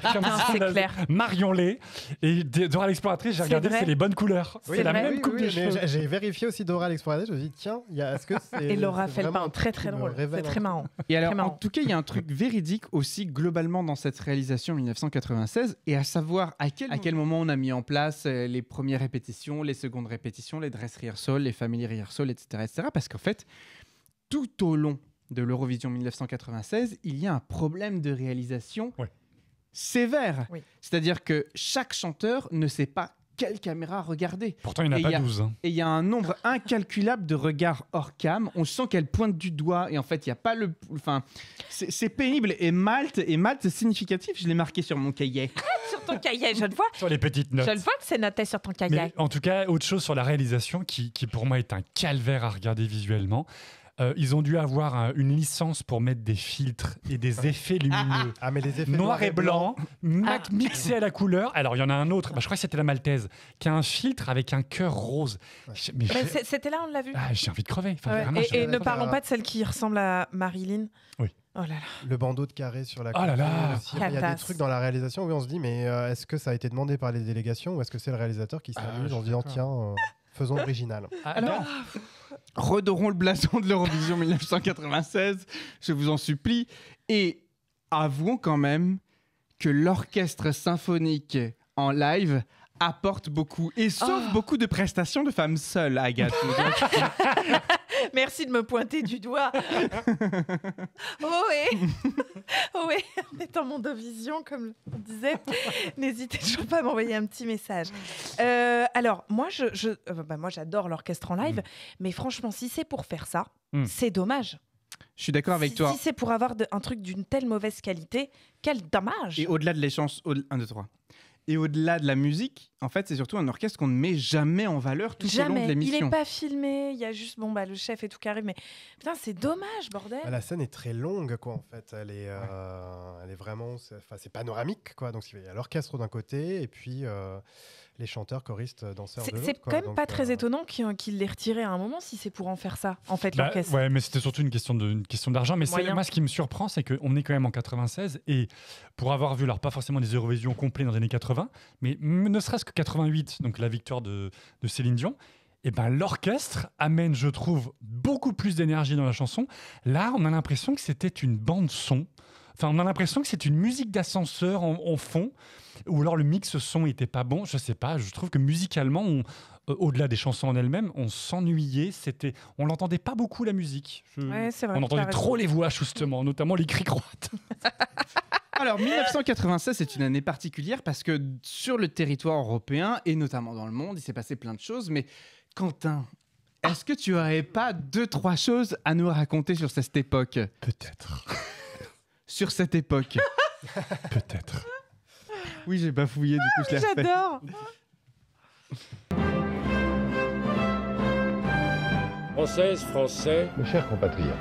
C'est clair. Marions-les. Et Dora l'exploratrice, j'ai regardé, c'est les bonnes couleurs. Oui, c'est la vrai. même coupe de cheveux. J'ai vérifié aussi Dora l'exploratrice. Je me suis dit, tiens, est-ce que c'est. Et Laura c'est vraiment Felpin, un très truc très qui me drôle. révèle C'est très un marrant. Et alors, Très marrant. en tout cas, il y a un truc véridique aussi globalement dans cette réalisation 1996, et à savoir à quel moment on a mis en place les premières répétitions, les secondes répétitions, les dress rehearsals, les family rehearsals, etc. Parce qu'en fait, tout au long de l'Eurovision 1996, il y a un problème de réalisation sévère. Oui. C'est-à-dire que chaque chanteur ne sait pas quelle caméra regarder. Pourtant, il n'y en a pas 12. Hein. Et il y a un nombre incalculable de regards hors cam. On sent qu'elle pointe du doigt. Et en fait, il n'y a pas le... Enfin, c'est pénible. Et Malte, c'est significatif. Je l'ai marqué sur mon cahier. Sur ton cahier, je le vois. Sur les petites notes. Je le vois que c'est noté sur ton cahier. Mais en tout cas, autre chose sur la réalisation qui pour moi est un calvaire à regarder visuellement. Ils ont dû avoir une licence pour mettre des filtres et des effets lumineux. Ah, mais les effets noir et blanc, mixés à la couleur. Alors, il y en a un autre, je crois que c'était la Maltaise, qui a un filtre avec un cœur rose. C'était là, on l'a vu. J'ai envie de crever. Enfin, ouais. vraiment, et ne parlons pas de celle qui ressemble à Marilyn. Oui. Oh là là. Le bandeau de carré sur la Oh là là. aussi. Il y a des trucs dans la réalisation où on se dit, mais est-ce que ça a été demandé par les délégations ou est-ce que c'est le réalisateur qui s'amuse en se disant, tiens, faisons original. Alors, redorons le blason de l'Eurovision 1996, je vous en supplie. Et avouons quand même que l'orchestre symphonique en live apporte beaucoup et sauve beaucoup de prestations de femmes seules, Agathe. Merci de me pointer du doigt. Oh oui, en mettant mon Dovision, comme on disait. N'hésitez toujours pas à m'envoyer un petit message. Alors, moi, moi, j'adore l'orchestre en live, mais franchement, si c'est pour faire ça, c'est dommage. Je suis d'accord avec toi. Si c'est pour avoir un truc d'une telle mauvaise qualité, quel dommage. Et au-delà de l'échange, 1, 2, 3. Et au-delà de la musique, en fait, c'est surtout un orchestre qu'on ne met jamais en valeur tout au long de l'émission. Il n'est pas filmé, il y a juste le chef et tout qui arrive. Mais putain, c'est dommage, bordel. La scène est très longue, quoi, en fait. Elle est vraiment... C'est panoramique, quoi. Donc, il y a l'orchestre d'un côté et puis les chanteurs, choristes, danseurs de l'autre. C'est quand même pas très étonnant qu'il l'ait retiré à un moment si c'est pour en faire ça, en fait, l'orchestre. Ouais, mais c'était surtout une question d'argent. Mais moi, ce qui me surprend, c'est qu'on est quand même en 96 et pour avoir vu, alors pas forcément des Eurovisions complets dans les années 80, mais ne serait-ce que 88, donc la victoire de Céline Dion, et l'orchestre amène, je trouve, beaucoup plus d'énergie dans la chanson. Là, on a l'impression que c'était une bande-son. Enfin, on a l'impression que c'est une musique d'ascenseur en fond, ou alors le mix son n'était pas bon. Je sais pas, je trouve que musicalement, au-delà des chansons en elles-mêmes, on s'ennuyait. On n'entendait pas beaucoup la musique. C'est vrai, on entendait trop les voix, justement, notamment les cris croates. Alors, 1996, c'est une année particulière parce que sur le territoire européen, et notamment dans le monde, il s'est passé plein de choses. Mais Quentin, est-ce que tu n'aurais pas 2-3 choses à nous raconter sur cette époque ? Peut-être. Sur cette époque. Peut-être. Oui, j'ai bafouillé, du coup, je l'ai refait. J'adore. Françaises, Français, mes chers compatriotes.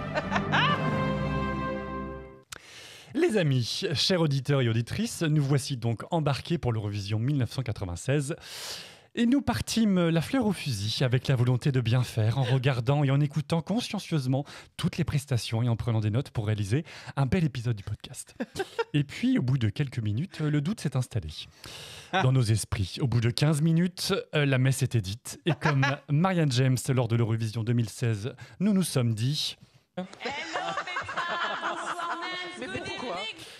Les amis, chers auditeurs et auditrices, nous voici donc embarqués pour l'Eurovision 1996. Et nous partîmes la fleur au fusil avec la volonté de bien faire en regardant et en écoutant consciencieusement toutes les prestations et en prenant des notes pour réaliser un bel épisode du podcast. Et puis, au bout de quelques minutes, le doute s'est installé dans nos esprits. Au bout de 15 minutes, la messe était dite. Et comme Marianne James lors de l'Eurovision 2016, nous nous sommes dit...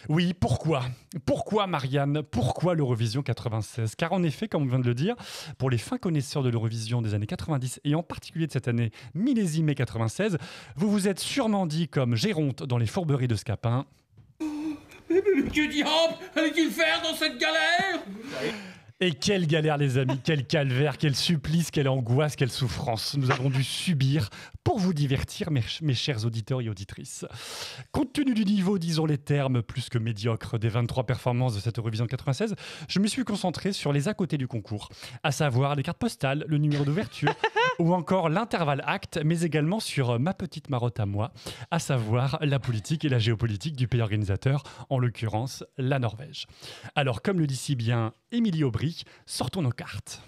Oui, pourquoi ? Pourquoi, Marianne ? Pourquoi l'Eurovision 96 ? Car en effet, comme on vient de le dire, pour les fins connaisseurs de l'Eurovision des années 90 et en particulier de cette année millésimée 96, vous vous êtes sûrement dit comme Géronte dans les fourberies de Scapin. que diable allait-il faire dans cette galère ? Et quelle galère, les amis, quel calvaire, quel supplice, quelle angoisse, quelle souffrance nous avons dû subir pour vous divertir, mes chers auditeurs et auditrices. Compte tenu du niveau, disons les termes, plus que médiocre des 23 performances de cette Eurovision 96, je me suis concentré sur les à côté du concours, à savoir les cartes postales, le numéro d'ouverture ou encore l'intervalle acte, mais également sur ma petite marotte à moi, à savoir la politique et la géopolitique du pays organisateur, en l'occurrence la Norvège. Alors, comme le dit si bien Émilie Aubry, sortons nos cartes.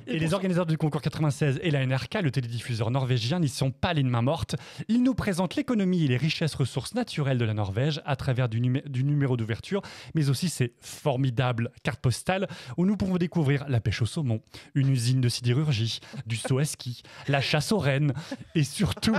Et les organisateurs du concours 96 et la NRK, le télédiffuseur norvégien, n'y sont pas les mains mortes. Ils nous présentent l'économie et les richesses ressources naturelles de la Norvège à travers du numéro d'ouverture, mais aussi ses formidables cartes postales où nous pouvons découvrir la pêche au saumon, une usine de sidérurgie, du saut à ski, la chasse aux rennes et surtout,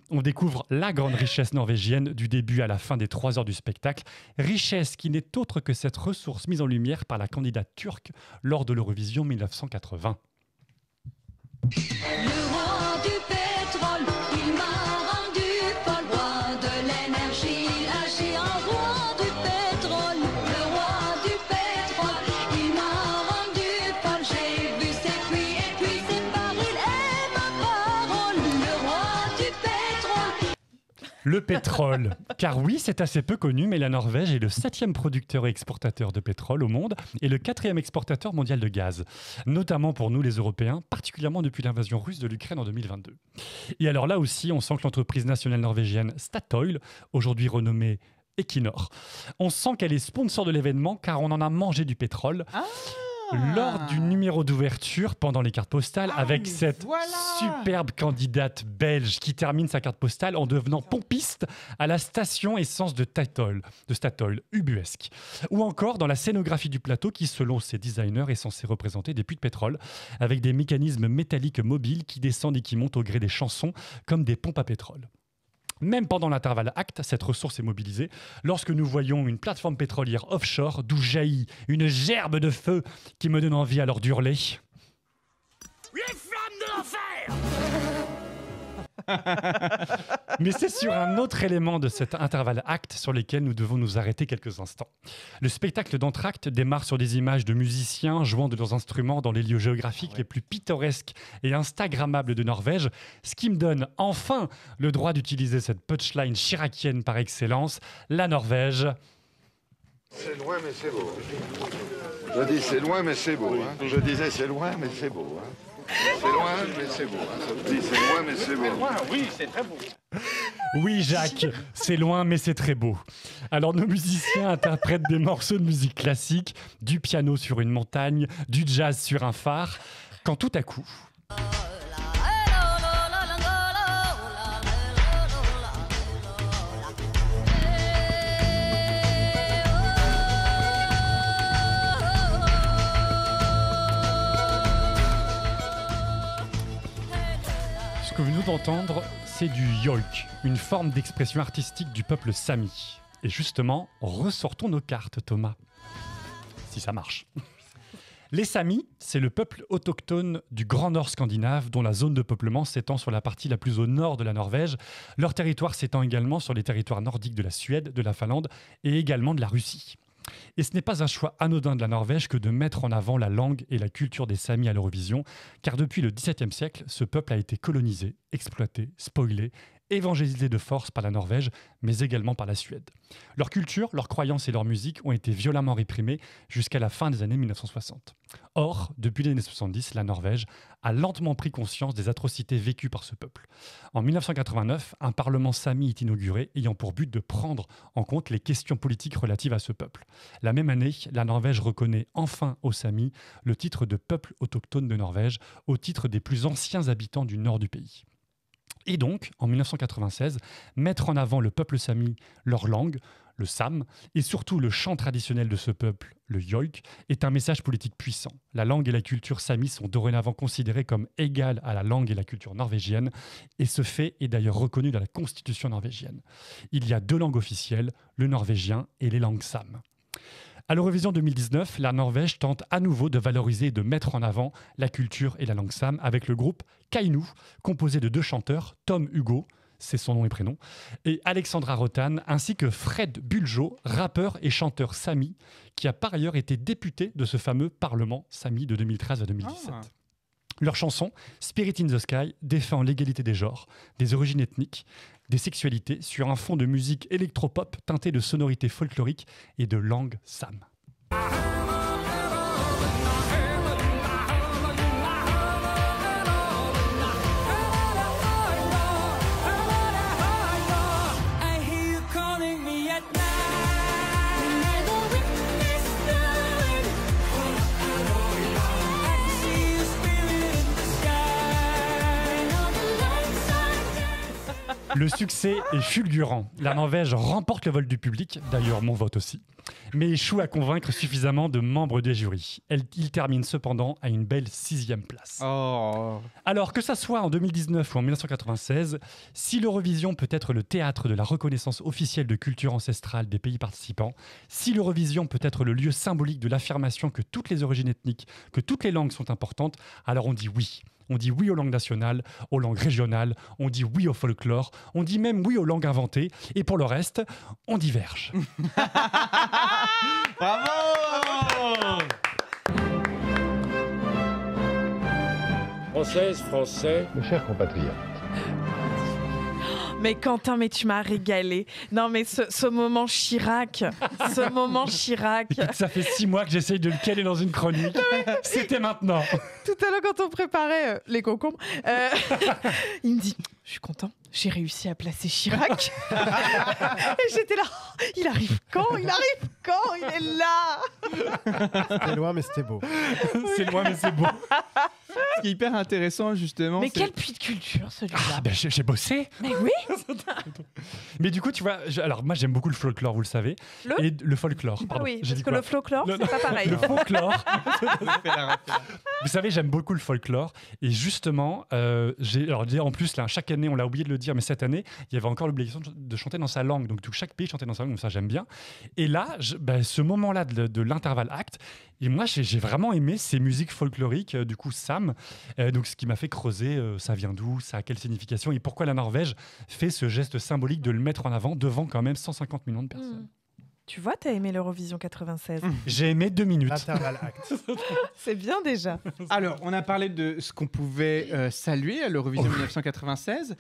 on découvre la grande richesse norvégienne du début à la fin des 3 heures du spectacle, richesse qui n'est autre que cette ressource mise en lumière par la candidate turque lors de l'Eurovision 1980. Le roi du pétrole, il m'a rendu folle. Roi de l'énergie, lâché en roi du pétrole. Le roi du pétrole, il m'a rendu folle. J'ai vu ses puits et puis ses barils et ma parole. Le roi du pétrole. Le pétrole. Car oui, c'est assez peu connu, mais la Norvège est le 7e producteur et exportateur de pétrole au monde et le 4e exportateur mondial de gaz. Notamment pour nous les Européens, particulièrement depuis l'invasion russe de l'Ukraine en 2022. Et alors là aussi, on sent que l'entreprise nationale norvégienne Statoil, aujourd'hui renommée Equinor, on sent qu'elle est sponsor de l'événement car on en a mangé du pétrole. Lors du numéro d'ouverture pendant les cartes postales avec cette superbe candidate belge qui termine sa carte postale en devenant pompiste à la station essence de Statoil, ubuesque. Ou encore dans la scénographie du plateau qui, selon ses designers, est censé représenter des puits de pétrole avec des mécanismes métalliques mobiles qui descendent et qui montent au gré des chansons comme des pompes à pétrole. Même pendant l'intervalle acte, cette ressource est mobilisée lorsque nous voyons une plateforme pétrolière offshore d'où jaillit une gerbe de feu qui me donne envie alors d'hurler. Les flammes de l'enfer! Mais c'est sur un autre élément de cet intervalle acte sur lequel nous devons nous arrêter quelques instants. Le spectacle d'entracte démarre sur des images de musiciens jouant de leurs instruments dans les lieux géographiques les plus pittoresques et instagrammables de Norvège, ce qui me donne enfin le droit d'utiliser cette punchline chiracienne par excellence, la Norvège. C'est loin mais c'est beau. Je dis c'est loin mais c'est beau. Hein. Je disais c'est loin mais c'est beau. Hein. C'est loin, mais c'est beau. Hein. Ça me dit, c'est loin, mais c'est beau. Oui, c'est très beau. Oui, Jacques, c'est loin, mais c'est très beau. Alors, nos musiciens interprètent des morceaux de musique classique, du piano sur une montagne, du jazz sur un phare, quand tout à coup... Ce que vous venez d'entendre, c'est du yolk, une forme d'expression artistique du peuple sami. Et justement, ressortons nos cartes, Thomas. Si ça marche. Les Samis, c'est le peuple autochtone du Grand Nord scandinave dont la zone de peuplement s'étend sur la partie la plus au nord de la Norvège. Leur territoire s'étend également sur les territoires nordiques de la Suède, de la Finlande et également de la Russie. Et ce n'est pas un choix anodin de la Norvège que de mettre en avant la langue et la culture des Samis à l'Eurovision, car depuis le XVIIe siècle, ce peuple a été colonisé, exploité, spoilé, évangélisé de force par la Norvège, mais également par la Suède. Leur culture, leurs croyances et leur musique ont été violemment réprimées jusqu'à la fin des années 1960. Or, depuis les années 70, la Norvège a lentement pris conscience des atrocités vécues par ce peuple. En 1989, un parlement sami est inauguré ayant pour but de prendre en compte les questions politiques relatives à ce peuple. La même année, la Norvège reconnaît enfin aux Samis le titre de peuple autochtone de Norvège, au titre des plus anciens habitants du nord du pays. Et donc, en 1996, mettre en avant le peuple sami, leur langue, le sam, et surtout le chant traditionnel de ce peuple, le joik, est un message politique puissant. La langue et la culture sami sont dorénavant considérées comme égales à la langue et la culture norvégienne, et ce fait est d'ailleurs reconnu dans la constitution norvégienne. Il y a 2 langues officielles, le norvégien et les langues sam. À l'Eurovision 2019, la Norvège tente à nouveau de valoriser et de mettre en avant la culture et la langue sam avec le groupe Kainu, composé de 2 chanteurs, Tom Hugo, c'est son nom et prénom, et Alexandra Rotan, ainsi que Fred Buljo, rappeur et chanteur sami, qui a par ailleurs été député de ce fameux Parlement sami de 2013 à 2017. Leur chanson, Spirit in the Sky, défend l'égalité des genres, des origines ethniques, des sexualités sur un fond de musique électropop teinté de sonorités folkloriques et de langue sam. Le succès est fulgurant. La Norvège remporte le vol du public, d'ailleurs mon vote aussi, mais échoue à convaincre suffisamment de membres des jurys. Il termine cependant à une belle 6e place. Oh. Alors que ça soit en 2019 ou en 1996, si l'Eurovision peut être le théâtre de la reconnaissance officielle de culture ancestrale des pays participants, si l'Eurovision peut être le lieu symbolique de l'affirmation que toutes les origines ethniques, que toutes les langues sont importantes, alors on dit oui. On dit oui aux langues nationales, aux langues régionales, on dit oui au folklore, on dit même oui aux langues inventées, et pour le reste, on diverge. Bravo! Françaises, Français, Mes chers compatriotes, Mais Quentin, mais tu m'as régalé. Non, mais ce moment Chirac. Écoute, ça fait 6 mois que j'essaye de le caler dans une chronique. C'était maintenant. Tout à l'heure, quand on préparait les concombres, il me dit, je suis content, j'ai réussi à placer Chirac. Et j'étais là, il arrive quand? Il est là. C'était loin, mais c'était beau. C'est loin, mais c'est beau. Ce qui est hyper intéressant, justement. Mais quel puits de culture, celui-là. Ben, j'ai bossé. Mais oui. Mais du coup, tu vois, alors moi j'aime beaucoup le folklore, vous le savez. Et le folklore, pardon. Oui, J'ai parce dit que quoi le folklore, c'est pas pareil. Le folklore. Vous savez, j'aime beaucoup le folklore. Et justement, en plus, là, chaque année, on l'a oublié de le dire, mais cette année, il y avait encore l'obligation de chanter dans sa langue. Donc, chaque pays chantait dans sa langue, donc ça, j'aime bien. Et là, ce moment-là de l'intervalle acte, et moi, j'ai vraiment aimé ces musiques folkloriques, du coup, Sam. Donc, ce qui m'a fait creuser, ça vient d'où, ça a quelle signification, et pourquoi la Norvège fait ce geste symbolique de le mettre en avant devant quand même 150 millions de personnes. Tu vois, t'as aimé l'Eurovision 96. J'ai aimé 2 minutes. Intervalle acte. C'est bien déjà. Alors, on a parlé de ce qu'on pouvait saluer à l'Eurovision 1996.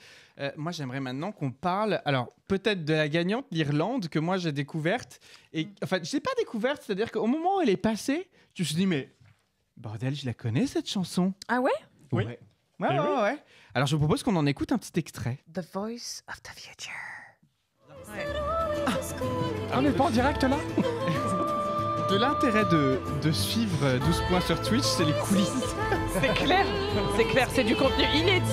Moi, j'aimerais maintenant qu'on parle, alors peut-être de la gagnante, l'Irlande, que moi j'ai découverte. Et enfin, je l'ai pas découverte, c'est-à-dire qu'au moment où elle est passée, je me suis dit, mais bordel, je la connais cette chanson. Ah ouais? Oui. Ouais. Alors, je vous propose qu'on en écoute un petit extrait. The Voice of the Future. On n'est pas en direct là? De l'intérêt de suivre 12 points sur Twitch, c'est les coulisses. C'est clair, c'est du contenu inédit.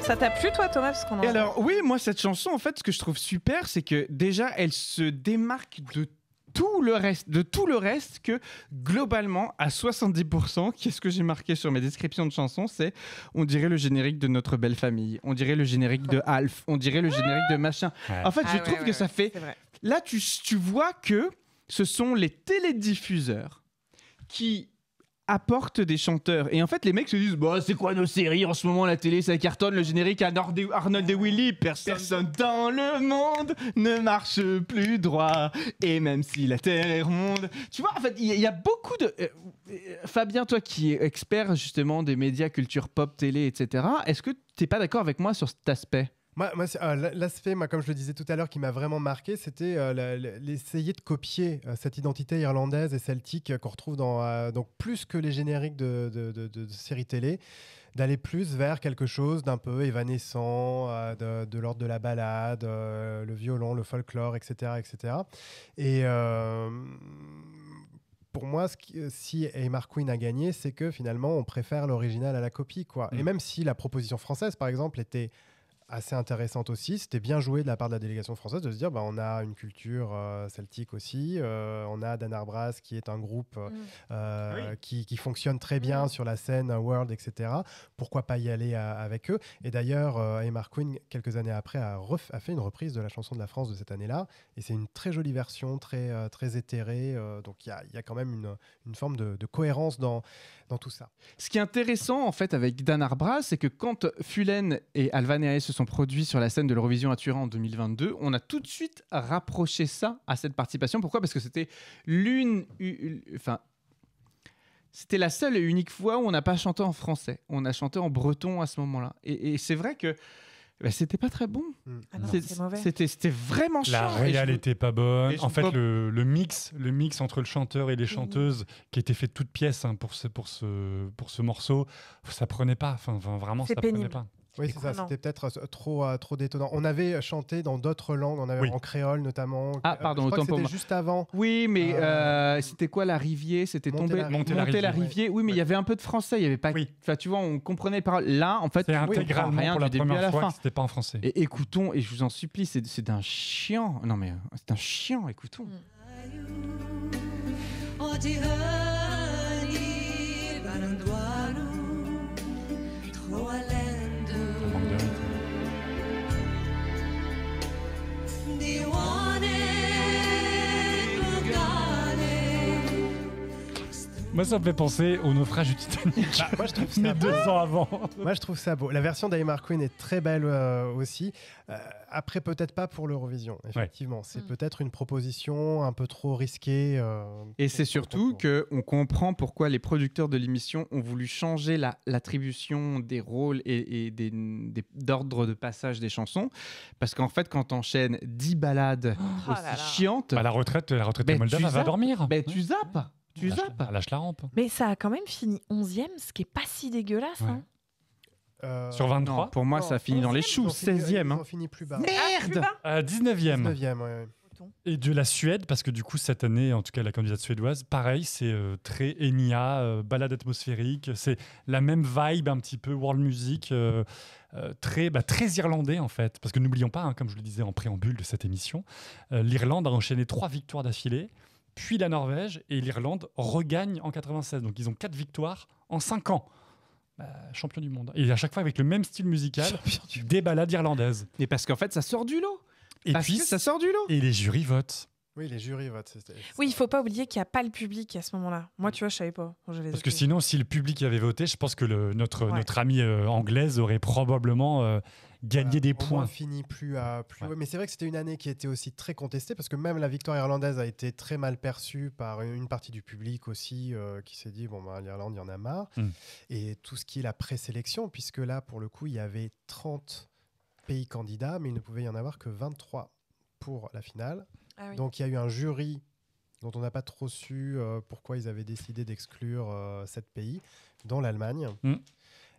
Ça t'a plu toi Thomas parce qu'on Et alors oui, moi cette chanson en fait ce que je trouve super c'est que déjà elle se démarque de tout le reste que globalement à 70%, qu'est-ce que j'ai marqué sur mes descriptions de chansons, c'est on dirait le générique de Notre Belle Famille, on dirait le générique de Alf, on dirait le générique de machin. En fait, je trouve que ça fait là tu vois que ce sont les télédiffuseurs qui apportent des chanteurs. Et en fait, les mecs se disent bah, c'est quoi nos séries en ce moment, la télé, ça cartonne, le générique à Arnold et Willy, personne dans le monde ne marche plus droit. Et même si la terre est ronde. Tu vois, en fait, il y a beaucoup de. Fabien, toi qui es expert justement des médias, culture pop, télé, etc., est-ce que tu n'es pas d'accord avec moi sur cet aspect ? Moi, l'aspect, comme je le disais tout à l'heure, qui m'a vraiment marqué, c'était l'essayer de copier cette identité irlandaise et celtique qu'on retrouve dans donc plus que les génériques de séries télé, d'aller plus vers quelque chose d'un peu évanescent, de l'ordre de la ballade, le violon, le folklore, etc. etc. Et pour moi, si Amar Queen a gagné, c'est que finalement, on préfère l'original à la copie, quoi. Et même si la proposition française, par exemple, était assez intéressante aussi, c'était bien joué de la part de la délégation française de se dire on a une culture celtique aussi, on a Danar Brass qui est un groupe qui fonctionne très bien sur la scène world, etc. Pourquoi pas y aller avec eux? Et d'ailleurs, Amar Queen, quelques années après, a fait une reprise de la chanson de la France de cette année-là, et c'est une très jolie version, très éthérée, donc il y a quand même une forme de cohérence dans tout ça. Ce qui est intéressant en fait avec Danar Brass, c'est que quand Fulen et Alvaneae se sont produits sur la scène de l'Eurovision à Turin en 2022, on a tout de suite rapproché ça à cette participation. Pourquoi ? Parce que c'était c'était la seule et unique fois où on n'a pas chanté en français. On a chanté en breton à ce moment-là. Et c'est vrai que c'était pas très bon. Ah non, c'est mauvais. C'était vraiment chiant. La réal était pas bonne. En fait, le mix entre le chanteur et les chanteuses, qui était fait de toutes pièces pour ce morceau, ça prenait pas. Enfin, vraiment, ça prenait pas. Oui, c'est ça. C'était peut-être trop détonnant. On avait chanté dans d'autres langues. On avait en créole notamment. Ah, pardon, autant pour moi. C'était juste avant. Oui, mais c'était quoi la Rivière? C'était tombé. Monter la Rivière. Oui, mais il y avait un peu de français. Il y avait pas. Enfin, tu vois, on comprenait les paroles. Là, en fait, c'est intégralement rien pour la du début à première la fois fin. que c'était pas en français. Et écoutons, et je vous en supplie, c'est d'un chiant. Non, mais c'est un chiant. Écoutons. Moi, ça me fait penser au naufrage du Titanic. Moi, je trouve ça mais beau. 2 ans avant. Moi, je trouve ça beau. La version d'I Mar Queen est très belle aussi. Après, peut-être pas pour l'Eurovision, effectivement. C'est peut-être une proposition un peu trop risquée. Et c'est surtout qu'on comprend pourquoi les producteurs de l'émission ont voulu changer l'attribution des rôles et d'ordre de passage des chansons. Parce qu'en fait, quand t'enchaînes 10 ballades chiantes... la retraite de Moldave, elle va dormir. Tu zappes. Tu zappes. Lâche la rampe. Mais ça a quand même fini 11e, ce qui est pas si dégueulasse. Hein. Sur 23 non, pour moi, ça finit dans les choux. 16e. Ils ont fini plus bas. Merde 19e. 19e, ouais. Et de la Suède, parce que du coup, cette année, en tout cas, la candidate suédoise, pareil, c'est très Enya, balade atmosphérique. C'est la même vibe, un petit peu world music, très irlandais, en fait. Parce que n'oublions pas, hein, comme je le disais en préambule de cette émission, l'Irlande a enchaîné 3 victoires d'affilée, puis la Norvège, et l'Irlande regagne en 96. Donc, ils ont 4 victoires en 5 ans. Champion du monde. Et à chaque fois, avec le même style musical, des balades irlandaises. Et parce qu'en fait, ça sort du lot. Et parce puis, que ça sort du lot. Et les jurys votent. Oui, les jurys votent. Oui, il faut pas oublier qu'il n'y a pas le public à ce moment-là. Moi, tu vois, je savais pas. Parce que sinon, si le public avait voté, je pense que notre amie anglaise aurait probablement gagné des points. Moins fini plus haut. Mais c'est vrai que c'était une année qui était aussi très contestée parce que même la victoire irlandaise a été très mal perçue par une partie du public aussi qui s'est dit l'Irlande, il y en a marre. Et tout ce qui est la présélection, puisque là, pour le coup, il y avait 30 pays candidats, mais il ne pouvait y en avoir que 23 pour la finale. Ah oui. Donc il y a eu un jury dont on n'a pas trop su pourquoi ils avaient décidé d'exclure 7 pays, dont l'Allemagne.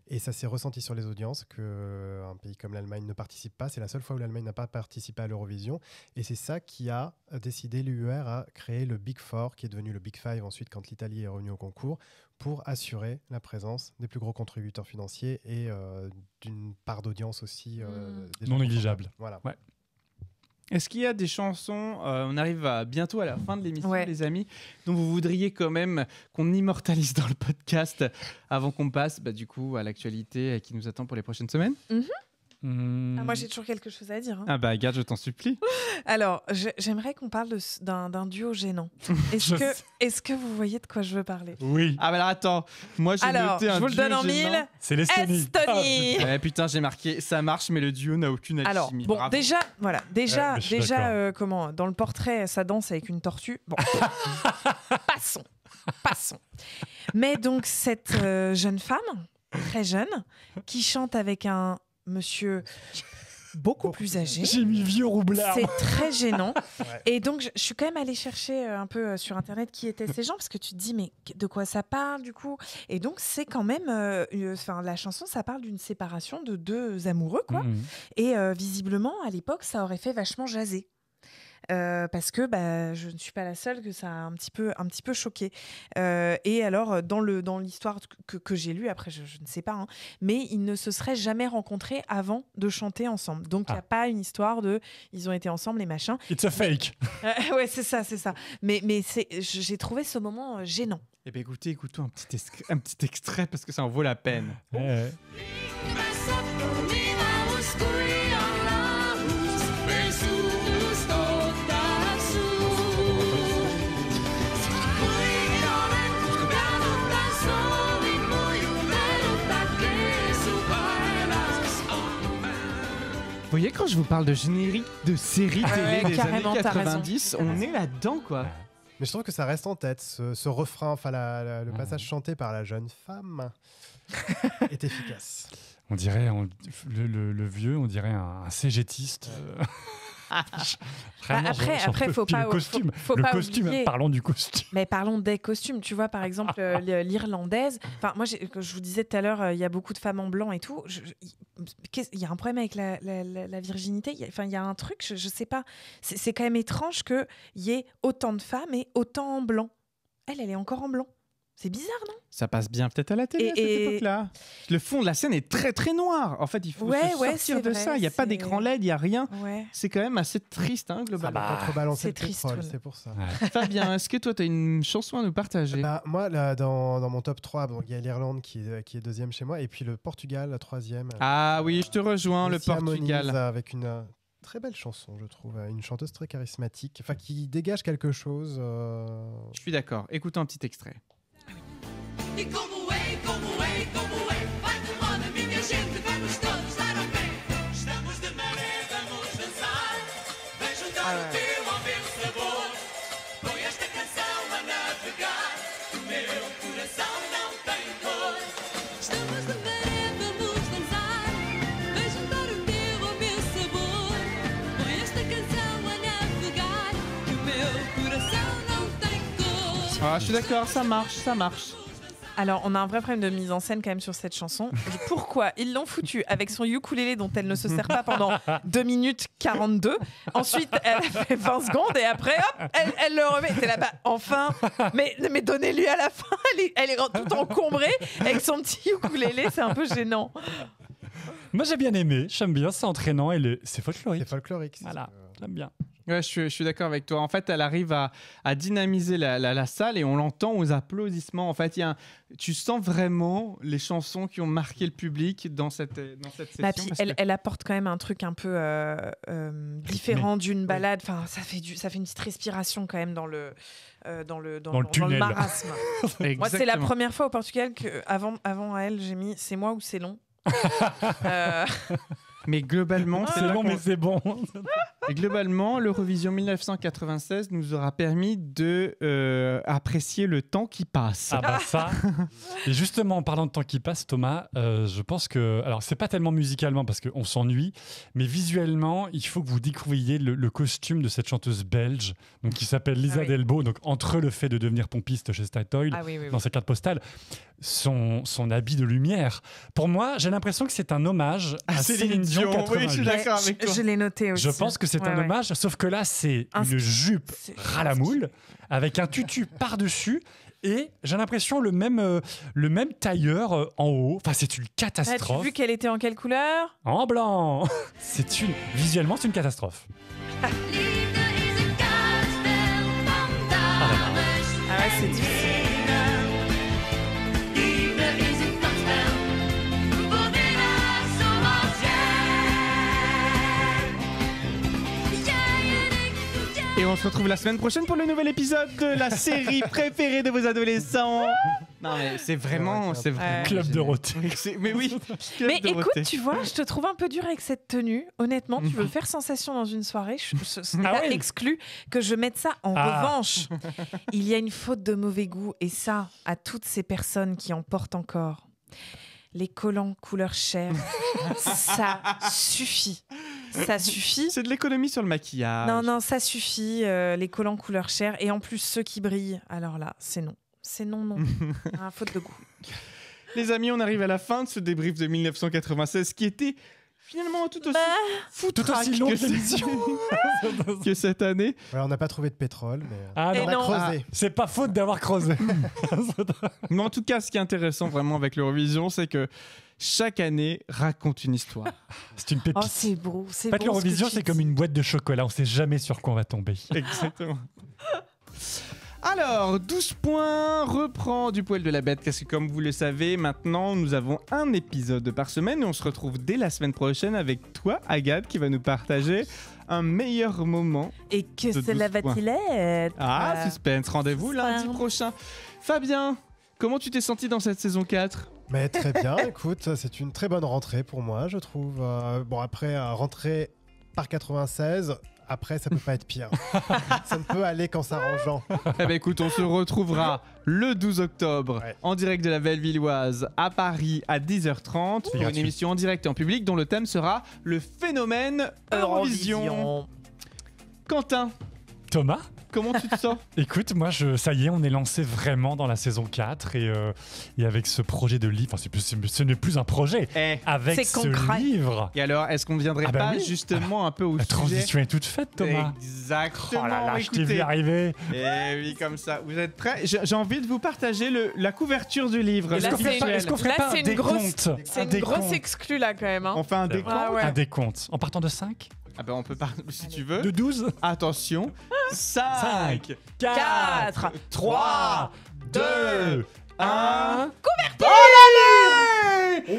Et ça s'est ressenti sur les audiences qu'un pays comme l'Allemagne ne participe pas. C'est la seule fois où l'Allemagne n'a pas participé à l'Eurovision. Et c'est ça qui a décidé l'UER à créer le Big Four, qui est devenu le Big Five ensuite quand l'Italie est revenue au concours, pour assurer la présence des plus gros contributeurs financiers et d'une part d'audience aussi non négligeable. Voilà. Ouais. Est-ce qu'il y a des chansons, on arrive bientôt à la fin de l'émission, les amis, dont vous voudriez quand même qu'on immortalise dans le podcast avant qu'on passe du coup à l'actualité qui nous attend pour les prochaines semaines? Moi, j'ai toujours quelque chose à dire. Hein. Ah bah, regarde, je t'en supplie. Alors, j'aimerais qu'on parle d'un duo gênant. Est-ce que vous voyez de quoi je veux parler? Oui. Ah bah alors, attends. Moi, j'ai noté un duo. Je vous le donne en mille. C'est l'Estonie. Estonie. Putain, j'ai marqué, ça marche, mais le duo n'a aucune alchimie. Alors, bon, bravo. déjà, dans le portrait, ça danse avec une tortue. Bon, passons. Mais donc, cette jeune femme, très jeune, qui chante avec un monsieur beaucoup plus âgé. J'ai mis vieux roublard. C'est très gênant. Et donc, je suis quand même allée chercher un peu sur Internet qui étaient ces gens, parce que tu te dis, mais de quoi ça parle, du coup? Et donc, c'est quand même... la chanson, ça parle d'une séparation de 2 amoureux, quoi. Et visiblement, à l'époque, ça aurait fait vachement jaser. Parce que je ne suis pas la seule que ça a un petit peu choqué. Et alors, dans l'histoire que j'ai lue, après je ne sais pas, hein, mais ils ne se seraient jamais rencontrés avant de chanter ensemble. Donc il n'y a pas une histoire de ils ont été ensemble, les machins. It's a fake. Ouais, c'est ça. Mais j'ai trouvé ce moment gênant. Eh bien écoutons un petit extrait parce que ça en vaut la peine. Vous voyez, quand je vous parle de générique de série télé des années 90, on est là-dedans, quoi. Mais je trouve que ça reste en tête, ce refrain, le passage chanté par la jeune femme est efficace. On dirait, le vieux, on dirait un cégétiste. Après, faut pas. Le costume. Parlons du costume. Mais parlons des costumes. Tu vois, par exemple, l'irlandaise. Enfin, moi, je vous disais tout à l'heure, il y a beaucoup de femmes en blanc et tout. Il y a un problème avec la virginité. Il y a un truc, je sais pas. C'est quand même étrange qu'il y ait autant de femmes et autant en blanc. Elle est encore en blanc. C'est bizarre, non? Ça passe bien peut-être à la télé à cette époque-là. Le fond de la scène est très très noir. En fait, il faut sortir de ça. Il n'y a pas d'écran LED, il n'y a rien. Ouais. C'est quand même assez triste, globalement. Contrebalancer le pétrole, c'est pour ça. Ouais. Fabien, est-ce que toi, tu as une chanson à nous partager? Moi, là, dans mon top 3, il y a l'Irlande qui est deuxième chez moi, et puis le Portugal, la troisième. Ah oui, je te rejoins, le Portugal. Avec une très belle chanson, je trouve. Une chanteuse très charismatique, qui dégage quelque chose. Je suis d'accord. Écoutons un petit extrait. E como vai tomando minha gente, vamos todos dar a pé. Estamos de maré, vamos dançar. Vem juntar o teu ao meu sabor. Põe esta canção a navegar. O meu coração não tem cor. Estamos de maré, vamos dançar. Vem juntar o teu ao meu sabor. Põe esta canção a navegar. Que o meu coração não tem cor. Ah, je suis d'accord, ça marche. Alors, on a un vrai problème de mise en scène quand même sur cette chanson. Pourquoi ils l'ont foutue avec son ukulélé dont elle ne se sert pas pendant 2 minutes 42. Ensuite, elle a fait 20 secondes et après, hop, elle le remet. T'es là-bas, enfin. Mais donnez-lui à la fin. Elle est tout encombrée avec son petit ukulélé. C'est un peu gênant. Moi, j'ai bien aimé. J'aime bien, c'est entraînant et c'est folklorique. C'est folklorique. Voilà, j'aime bien. Ouais, je suis d'accord avec toi. En fait, elle arrive à dynamiser la salle et on l'entend aux applaudissements. En fait, tu sens vraiment les chansons qui ont marqué le public dans cette session. Puis elle apporte quand même un truc un peu différent d'une balade. Enfin, ça fait une petite respiration quand même dans le marasme. Moi, c'est la première fois au Portugal que avant elle, j'ai mis c'est moi ou c'est long. Mais globalement, c'est long, mais c'est bon. Et globalement, l'Eurovision 1996 nous aura permis de apprécier le temps qui passe. Ah bah ça. Et justement, en parlant de temps qui passe, Thomas, je pense que, alors c'est pas tellement musicalement parce qu'on s'ennuie, mais visuellement, il faut que vous découvriez le costume de cette chanteuse belge, donc qui s'appelle Lisa Delbo. Donc entre le fait de devenir pompiste chez Statoil, dans sa carte postale, son habit de lumière. Pour moi, j'ai l'impression que c'est un hommage à Céline Dion 88. Oui, je suis d'accord avec toi. Je l'ai noté aussi. Je pense que c'est un hommage, sauf que là, c'est une jupe ras la moule avec un tutu par-dessus. Et j'ai l'impression le même tailleur en haut. Enfin, c'est une catastrophe. As-tu vu qu'elle était en quelle couleur ? En blanc. Visuellement, c'est une catastrophe. Ah ouais, c'est difficile. Et on se retrouve la semaine prochaine pour le nouvel épisode de la série préférée de vos adolescents. Non mais c'est vraiment Club Dorothée. Mais oui. Mais écoute, tu vois, je te trouve un peu dur avec cette tenue. Honnêtement, tu veux faire sensation dans une soirée, ce n'est pas exclu que je mette ça. En revanche, il y a une faute de mauvais goût et ça, à toutes ces personnes qui en portent encore. Les collants couleur chair, ça suffit. Ça suffit. C'est de l'économie sur le maquillage. Non, ça suffit. Les collants couleur chair et en plus ceux qui brillent. Alors là, c'est non. C'est non. Faute de goût. Les amis, on arrive à la fin de ce débrief de 1996 qui était finalement tout aussi long que cette année. Ouais, on n'a pas trouvé de pétrole, mais on a creusé. C'est pas faute d'avoir creusé. Mais en tout cas, ce qui est intéressant vraiment avec l'Eurovision, c'est que chaque année raconte une histoire. C'est une pépite. Oh, c'est beau. En fait, l'Eurovision, c'est comme une boîte de chocolat. On sait jamais sur quoi on va tomber. Exactement. Alors, 12 points, reprend du poil de la bête, parce que comme vous le savez, maintenant, nous avons un épisode par semaine et on se retrouve dès la semaine prochaine avec toi, Agathe, qui va nous partager un meilleur moment. Et que cela va-t-il être ? Ah, suspense, rendez-vous lundi prochain. Fabien, comment tu t'es senti dans cette saison 4 ? Mais très bien, écoute, c'est une très bonne rentrée pour moi, je trouve. Bon, après, rentrée par 96... Après, ça peut pas être pire. Ça ne peut aller qu'en s'arrangeant. Eh ben écoute, on se retrouvera le 12 octobre en direct de la Bellevilloise à Paris à 10h30 pour une émission en direct et en public dont le thème sera le phénomène Eurovision. Quentin. Thomas. Comment tu te sens ? Écoute, moi, ça y est, on est lancé vraiment dans la saison 4 et avec ce projet de livre, ce n'est plus un projet, avec ce livre. Et alors, est-ce qu'on ne viendrait pas justement un peu au sujet ? La transition est toute faite, Thomas. Exactement. Oh là là, je t'ai vu arriver. Eh oui, comme ça. Vous êtes prêts ? J'ai envie de vous partager la couverture du livre. Est-ce qu'on ferait pas un décompte ? C'est une grosse exclue là quand même. On fait un décompte. Un décompte. En partant de 5 ? Ah ben on peut pas, si tu veux. De 12 ? Attention. 5, 4, 3, 2, 1.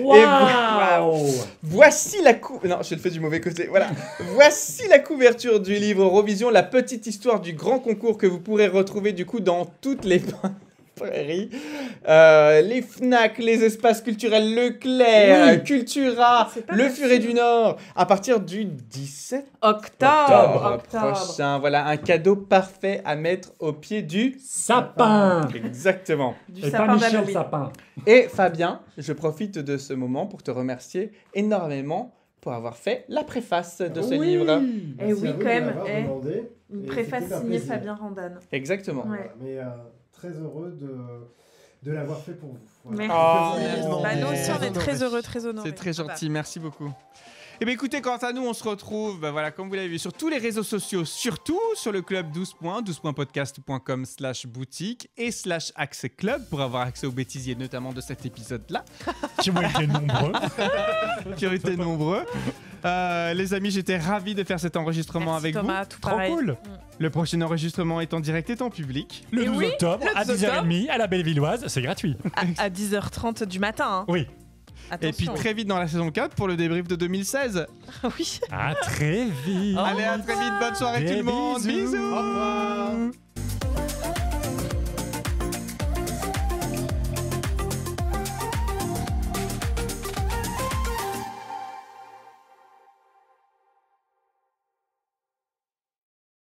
Wow. Voici la Non, je le fais du mauvais côté. Voilà. Voici la couverture du livre Eurovision, la petite histoire du grand concours que vous pourrez retrouver du coup dans toutes les Prairie. Les FNAC, les espaces culturels Leclerc, Cultura, le Furet du Nord, à partir du 17 octobre prochain. Voilà, un cadeau parfait à mettre au pied du sapin. Exactement. Du sapin d'Halloween. Sapin. Et Fabien, je profite de ce moment pour te remercier énormément pour avoir fait la préface de ce livre. Et oui, quand même. Une préface signée Fabien Randan. Exactement. Ouais. Mais très heureux de l'avoir fait pour vous. Voilà. Merci. Bah, nous aussi, on est très heureux, très honorés. C'est très gentil, merci beaucoup. Et bien écoutez, quant à nous, on se retrouve, voilà, comme vous l'avez vu, sur tous les réseaux sociaux, surtout sur le club 12 points, 12pointspodcast.com/boutique et /accès club pour avoir accès aux bêtisiers, notamment de cet épisode-là. Qui ont été nombreux. Qui ont été nombreux. Les amis, j'étais ravi de faire cet enregistrement avec Thomas, vous. tout Trop pareil. cool. Le prochain enregistrement est en direct et en public. Le Et 12 oui, octobre le à 12 10h30 à la Bellevilloise, c'est gratuit. À 10h30 du matin. Hein. Oui. Et puis très vite dans la saison 4 pour le débrief de 2016. Oui. À très vite. Allez, à très vite. Bonne soirée Des tout le monde. bisous. Bisous. Au revoir.